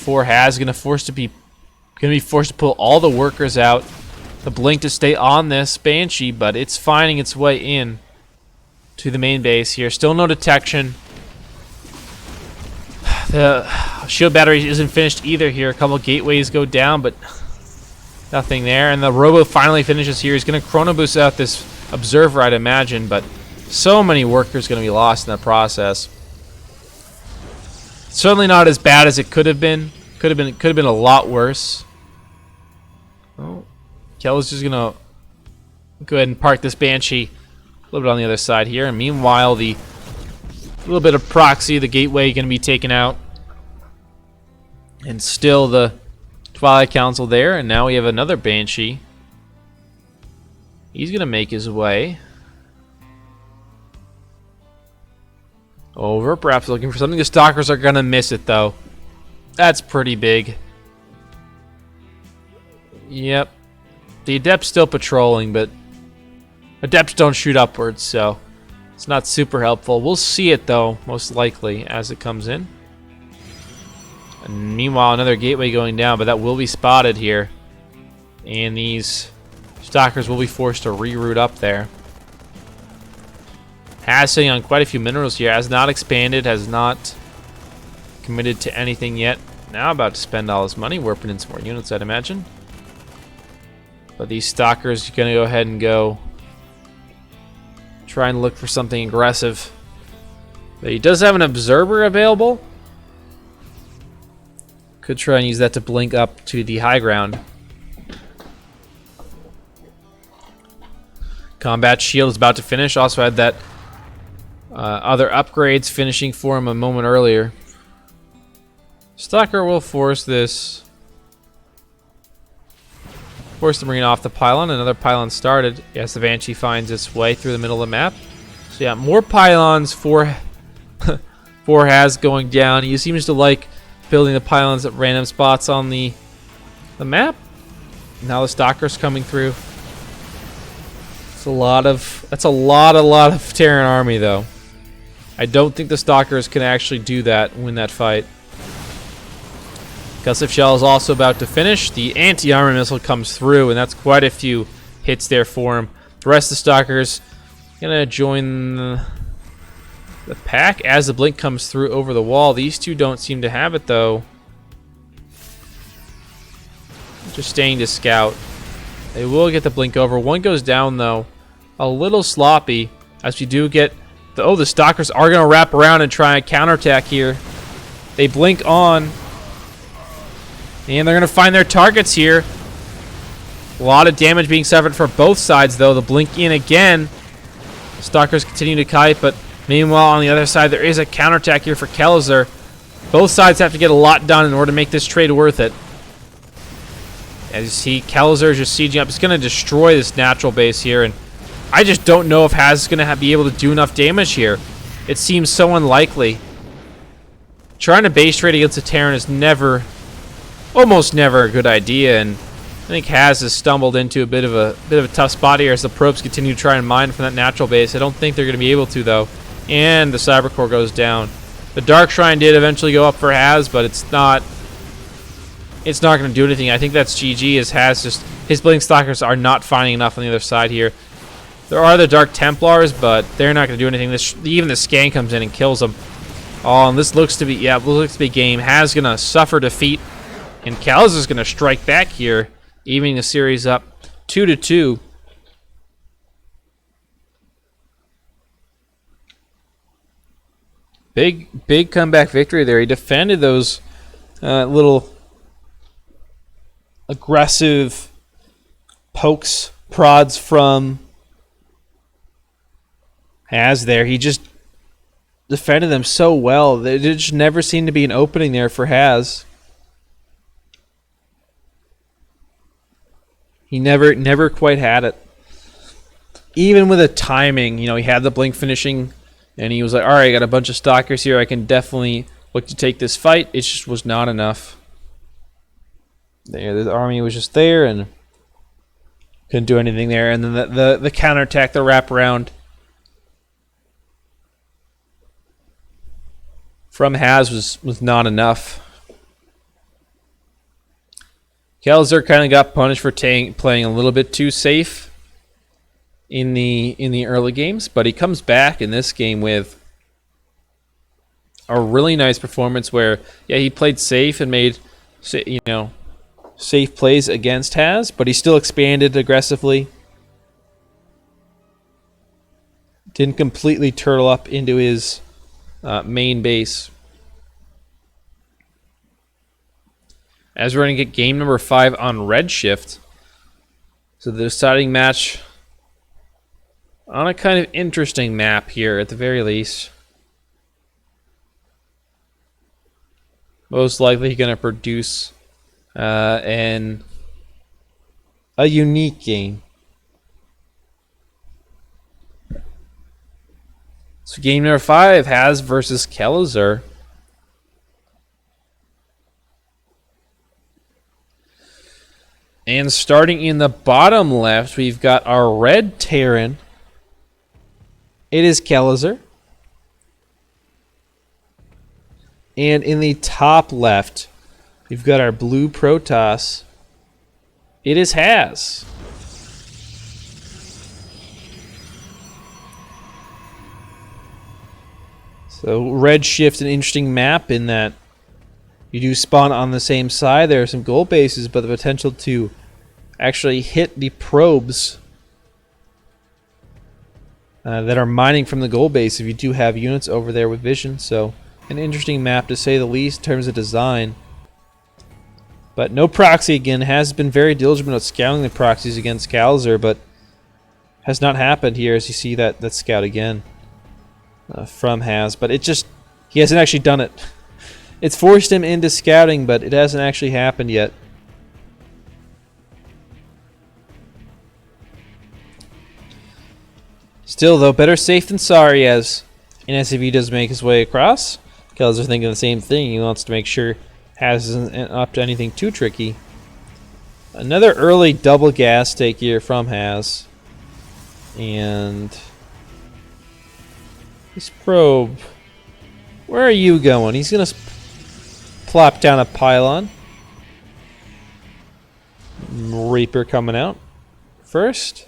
Haz gonna be forced to pull all the workers out. The Blink to stay on this Banshee, but it's finding its way in to the main base here. Still no detection. The shield battery isn't finished either here. A couple gateways go down, but nothing there. And the Robo finally finishes here. He's going to chrono boost out this Observer, I'd imagine, but So many workers going to be lost in that process. Certainly not as bad as it could have been. Could have been a lot worse. Oh, Kel's just gonna go ahead and park this Banshee a little bit on the other side here, and meanwhile the little bit of proxy, the gateway, gonna be taken out, and still the Twilight Council there, and now we have another Banshee. He's gonna make his way over, perhaps looking for something. The Stalkers are gonna miss it though. That's pretty big. Yep. The Adept's still patrolling, but Adepts don't shoot upwards, so it's not super helpful. We'll see it though, most likely, as it comes in. And meanwhile, another gateway going down, but that will be spotted here. And these Stalkers will be forced to reroute up there. Has sitting on quite a few minerals here. Has not expanded, has not committed to anything yet. Now about to spend all his money, warping in some more units, I'd imagine. But these Stalkers are going to go ahead and go try and look for something aggressive. But he does have an Observer available. Could try and use that to blink up to the high ground. Combat Shield is about to finish. Also had that other upgrades finishing for him a moment earlier. Stalker will force this. Force the Marine off the pylon. Another pylon started. Yes, the Banshee finds its way through the middle of the map. So yeah, more pylons for Has going down. He seems to like building the pylons at random spots on the map. Now the Stalker's coming through. It's a lot of of Terran army though. I don't think the Stalkers can actually do that, win that fight. Gust of Shell is also about to finish. The anti-armor missile comes through, and that's quite a few hits there for him. The rest of the Stalkers gonna join the pack as the blink comes through over the wall. These two don't seem to have it though. Just staying to scout. They will get the blink over. One goes down though. A little sloppy as we do get the Stalkers are gonna wrap around and try and counterattack here. They blink on. And they're going to find their targets here. A lot of damage being suffered for both sides, though. The blink in again. Stalkers continue to kite, but meanwhile, on the other side, there is a counterattack here for Kelazhur. Both sides have to get a lot done in order to make this trade worth it. As you see, Kelazhur is just sieging up. It's going to destroy this natural base here, and I just don't know if Has is going to be able to do enough damage here. It seems so unlikely. Trying to base trade against a Terran is almost never a good idea, and I think Has stumbled into a bit of a tough spot here as the probes continue to try and mine from that natural base. I don't think they're going to be able to though, and the Cyber Core goes down. The Dark Shrine did eventually go up for Has, but it's not going to do anything. I think that's GG as Has his Blink Stalkers are not finding enough on the other side here. There are the Dark Templars, but they're not going to do anything. Even the scan comes in and kills them. Oh, and this looks to be game. Has going to suffer defeat. And Kelazhur is going to strike back here, evening the series up 2-2. Big comeback victory there. He defended those little aggressive pokes, prods from Has there. He just defended them so well. There just never seemed to be an opening there for Has. He never quite had it. Even with the timing, he had the blink finishing, and he was like, all right, I got a bunch of Stalkers here. I can definitely look to take this fight. It just was not enough. There, the army was just there and couldn't do anything there. And then the counterattack, the wraparound from Has was not enough. Kelazhur kind of got punished for playing a little bit too safe in the early games, but he comes back in this game with a really nice performance where, yeah, he played safe and made, safe plays against Has, but he still expanded aggressively. Didn't completely turtle up into his main base. As we're going to get game number 5 on Redshift. So the deciding match on a kind of interesting map here at the very least. Most likely going to produce a unique game. So game number 5 has versus Kelazhur. And starting in the bottom left, we've got our red Terran. It is Kelazhur. And in the top left, we've got our blue Protoss. It is Haz. So Redshift, an interesting map in that you do spawn on the same side. There are some gold bases, but the potential to actually hit the probes that are mining from the gold base if you do have units over there with vision. So an interesting map to say the least in terms of design. But no proxy again. Has been very diligent about scouting the proxies against Kelazhur, but has not happened here as you see that scout again from Haz. But he hasn't actually done it. It's forced him into scouting, but it hasn't actually happened yet. Still, though, better safe than sorry as an SCV does make his way across. Kelazhur thinking the same thing. He wants to make sure Haz isn't up to anything too tricky. Another early double gas take here from Haz. And this probe, where are you going? He's going to plop down a pylon. Reaper coming out first.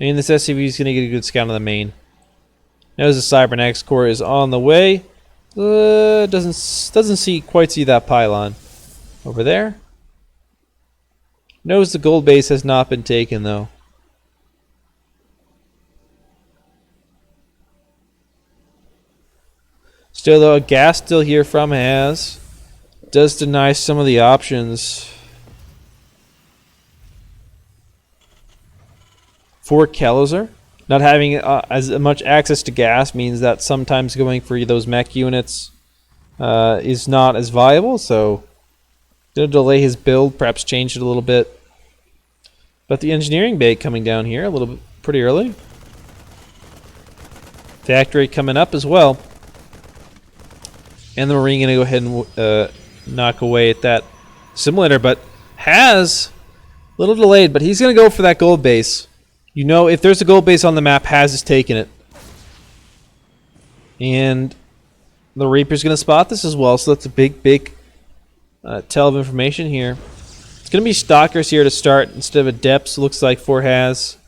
And this SCV is going to get a good scout on the main. Knows the Cybernetics core is on the way. Doesn't quite see that pylon over there. Knows the gold base has not been taken though. Still though, a gas still here from Haz. Does deny some of the options for Kelazhur. Not having as much access to gas means that sometimes going for those mech units is not as viable, so going to delay his build, perhaps change it a little bit. But the engineering bay coming down here a little bit pretty early. Factory coming up as well. And the Marine going to go ahead and knock away at that simulator, but Haz a little delayed, but he's going to go for that gold base. You know, if there's a gold base on the map, Haz is taking it. And the Reaper's going to spot this as well, so that's a big tell of information here. It's going to be Stalkers here to start instead of Adepts, looks like, for Haz.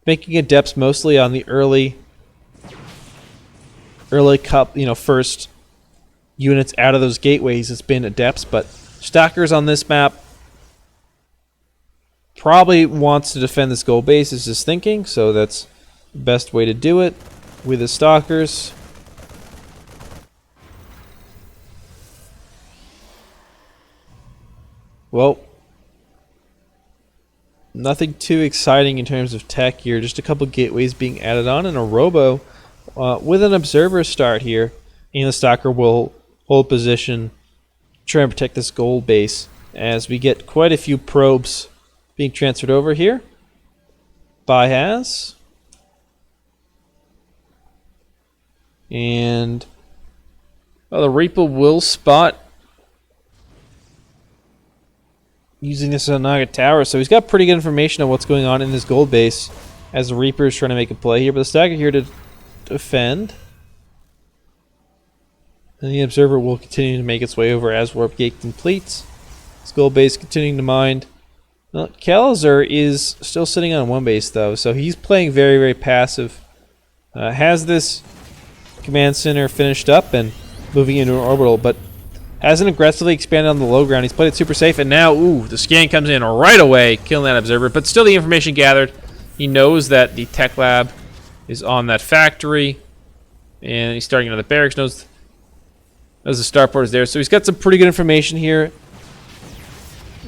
Making Adepts mostly on the early cup, first units out of those gateways. It's been Adepts, but Stalkers on this map probably wants to defend this gold base is his thinking, so that's the best way to do it with the Stalkers. Well, nothing too exciting in terms of tech here, just a couple gateways being added on and a robo with an observer start here, and the Stalker will hold position, try and protect this gold base as we get quite a few probes being transferred over here by Haz. And the Reaper will spot using this Onaga Tower, so he's got pretty good information on what's going on in this gold base as the Reaper is trying to make a play here, but the Stalker here to defend. And the Observer will continue to make its way over as Warp Gate completes. This gold base continuing to mine. Well, Kelazhur is still sitting on one base though, so he's playing very passive. Has this command center finished up and moving into an orbital, but hasn't aggressively expanded on the low ground. He's played it super safe, and now, the scan comes in right away, killing that Observer, but still the information gathered. He knows that the tech lab is on that factory. And he's starting another barracks. Knows the starport is there. So he's got some pretty good information here.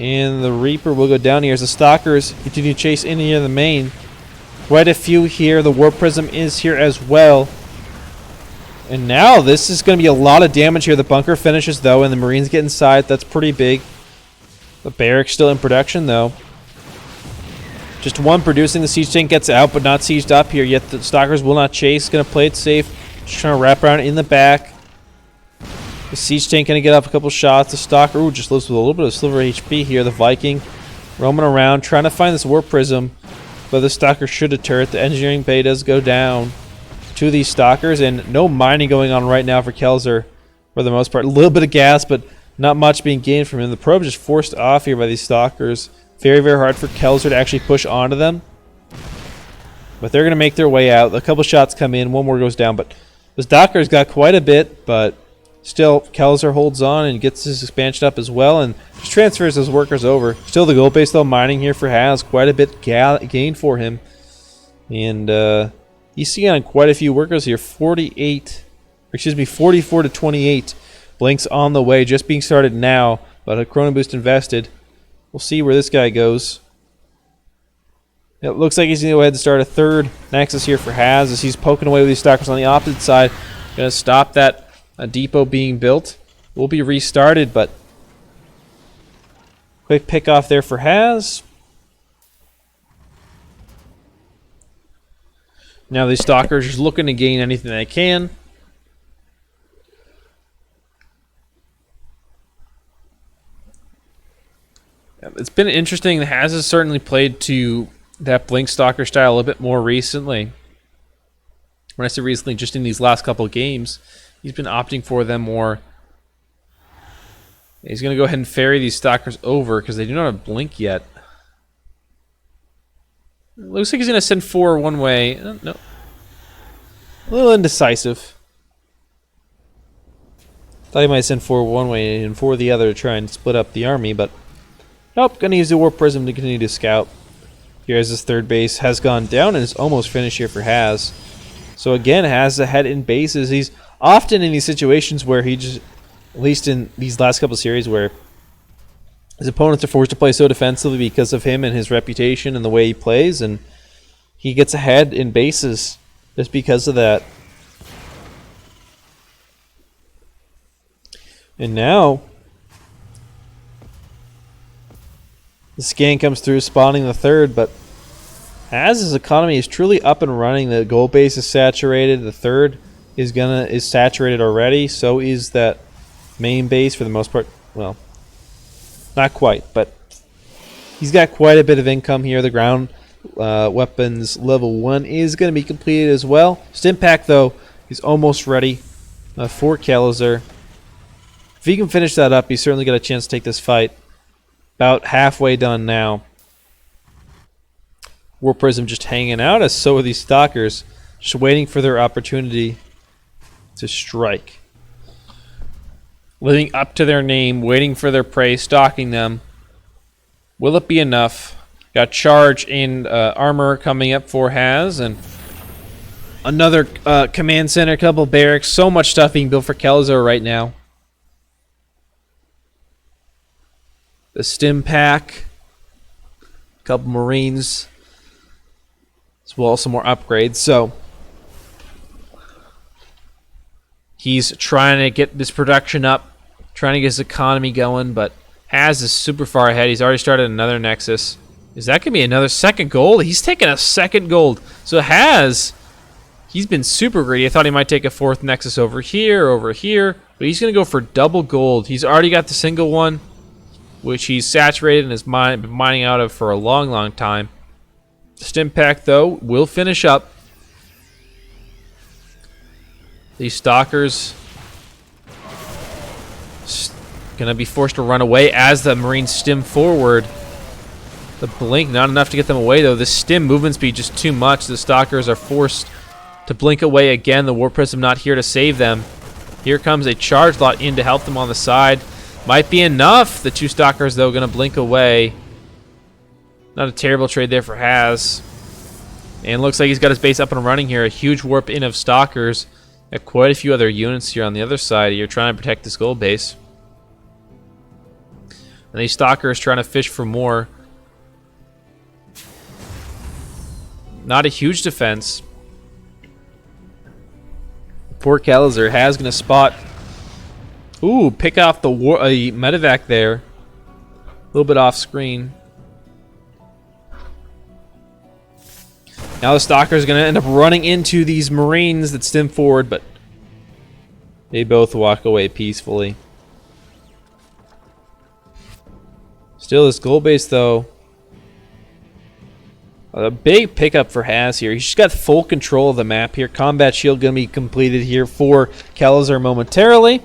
And the Reaper will go down here as the Stalkers continue to chase in here in the main. Quite a few here. The Warp Prism is here as well. And now this is going to be a lot of damage here. The bunker finishes though, and the Marines get inside. That's pretty big. The barracks still in production though. Just one producing. The siege tank gets out, but not sieged up here yet. The Stalkers will not chase. Going to play it safe. Just trying to wrap around in the back. The siege tank going to get up a couple shots. The Stalker, ooh, just lives with a little bit of silver HP here. The Viking roaming around, trying to find this Warp Prism. But the Stalker should deter it. The engineering bay does go down to these Stalkers. And no mining going on right now for Kelazhur for the most part. A little bit of gas, but not much being gained from him. The probe just forced off here by these Stalkers. Very, very hard for Kelazhur to actually push onto them. But they're going to make their way out. A couple shots come in. One more goes down. But the Stalker's got quite a bit, but still, Kelazhur holds on and gets his expansion up as well, and just transfers his workers over. Still, the gold base though mining here for Haz, quite a bit gained for him, and he's seeing on quite a few workers here. 44 to 28. Blink's on the way, just being started now, but a Chrono Boost invested. We'll see where this guy goes. It looks like he's going to go ahead and start a third Nexus here for Haz as he's poking away with these Stalkers on the opposite side. Going to stop that depot being built. Will be restarted, but quick pick off there for Haz. Now these Stalkers just looking to gain anything they can. It's been interesting. Haz has certainly played to that Blink Stalker style a little bit more recently. When I say recently, just in these last couple of games, he's been opting for them more. He's going to go ahead and ferry these Stalkers over because they do not have Blink yet. Looks like he's going to send 4 one way. No. A little indecisive. Thought he might send 4 one way and 4 the other to try and split up the army, but nope, going to use the Warp Prism to continue to scout. Here as this third base has gone down and is almost finished here for Haz. So again, Haz ahead in bases. He's often in these situations where he just, at least in these last couple of series, where his opponents are forced to play so defensively because of him and his reputation and the way he plays, and he gets ahead in bases just because of that. And now the scan comes through, spawning the third, but Haz's economy is truly up and running. The gold base is saturated. The third is saturated already. So is that main base for the most part. Well, not quite, but he's got quite a bit of income here. The ground weapons level 1 is going to be completed as well. Stimpack though is almost ready for Kelazhur. If he can finish that up, he's certainly got a chance to take this fight. About halfway done now. Warp Prism just hanging out, as so are these Stalkers, just waiting for their opportunity to strike. Living up to their name, waiting for their prey, stalking them. Will it be enough? Got charge in armor coming up for Haz, and another command center, a couple barracks, so much stuff being built for Kelazhur right now. The stim pack, a couple Marines, as well as some more upgrades. So he's trying to get this production up, trying to get his economy going, but Haz is super far ahead. He's already started another Nexus. Is that going to be another second gold? He's taking a second gold. So Haz, he's been super greedy. I thought he might take a 4th Nexus over here, but he's going to go for double gold. He's already got the single one, which he's saturated and has been mining out of for a long, long time. The stim pack, though, will finish up. These Stalkers going to be forced to run away as the Marines stim forward. The blink, not enough to get them away, though. The stim movement speed just too much. The Stalkers are forced to blink away again. The Warp Prism not here to save them. Here comes a charge lot in to help them on the side. Might be enough. The 2 Stalkers, though, going to blink away. Not a terrible trade there for Haz. And looks like he's got his base up and running here. A huge warp in of Stalkers. Got quite a few other units here on the other side. You're trying to protect this gold base. And these Stalkers trying to fish for more. Not a huge defense. Poor Kelazhur has going to spot. Ooh, pick off the medevac there. A little bit off screen. Now the Stalker's going to end up running into these Marines that stem forward, but they both walk away peacefully. Still, this gold base, though. A big pickup for Haz here. He's just got full control of the map here. Combat shield going to be completed here for Kelazhur momentarily.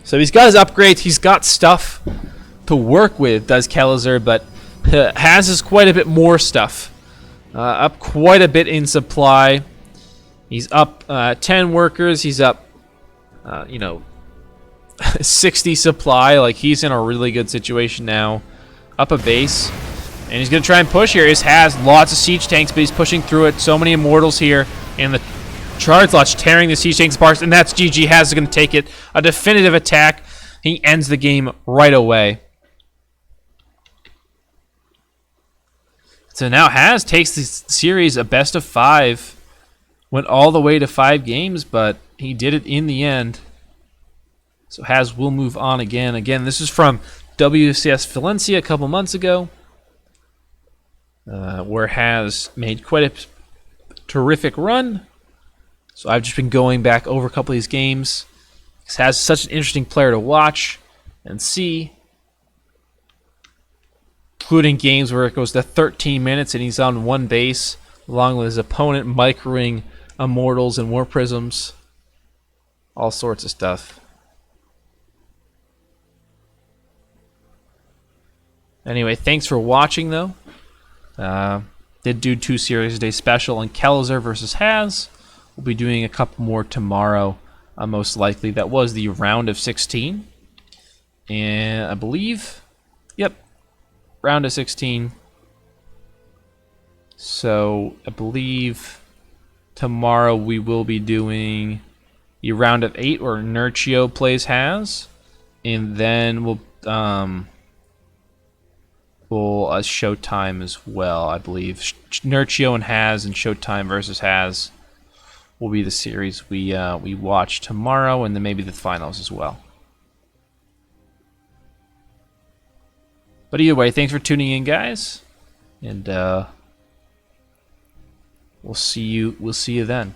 So he's got his upgrades. He's got stuff to work with, does Kelazhur, but Haz is quite a bit more stuff. Up quite a bit in supply. He's up 10 workers. He's up, 60 supply. Like, he's in a really good situation now. Up a base. And he's going to try and push here. He has lots of siege tanks, but he's pushing through it. So many immortals here. And the charge lodge tearing the siege tanks apart. And that's GG. Haz is going to take it. A definitive attack. He ends the game right away. So now Haz takes this series a best of 5. Went all the way to 5 games, but he did it in the end. So Haz will move on again. Again, this is from WCS Valencia a couple months ago, where Haz made quite a terrific run. So I've just been going back over a couple of these games. Haz is such an interesting player to watch and see. Including games where it goes to 13 minutes and he's on one base, along with his opponent microing immortals and war prisms. All sorts of stuff. Anyway, thanks for watching, though. Did do 2 series a day special on Kelazhur versus Haz. We'll be doing a couple more tomorrow, most likely. That was the round of 16. And I believe, yep, round of 16. So I believe tomorrow we will be doing the round of 8 where Nerchio plays Haz, and then we'll Showtime as well. I believe Nerchio and Haz and Showtime versus Haz will be the series we watch tomorrow, and then maybe the finals as well. But either way, thanks for tuning in, guys, and we'll see you then.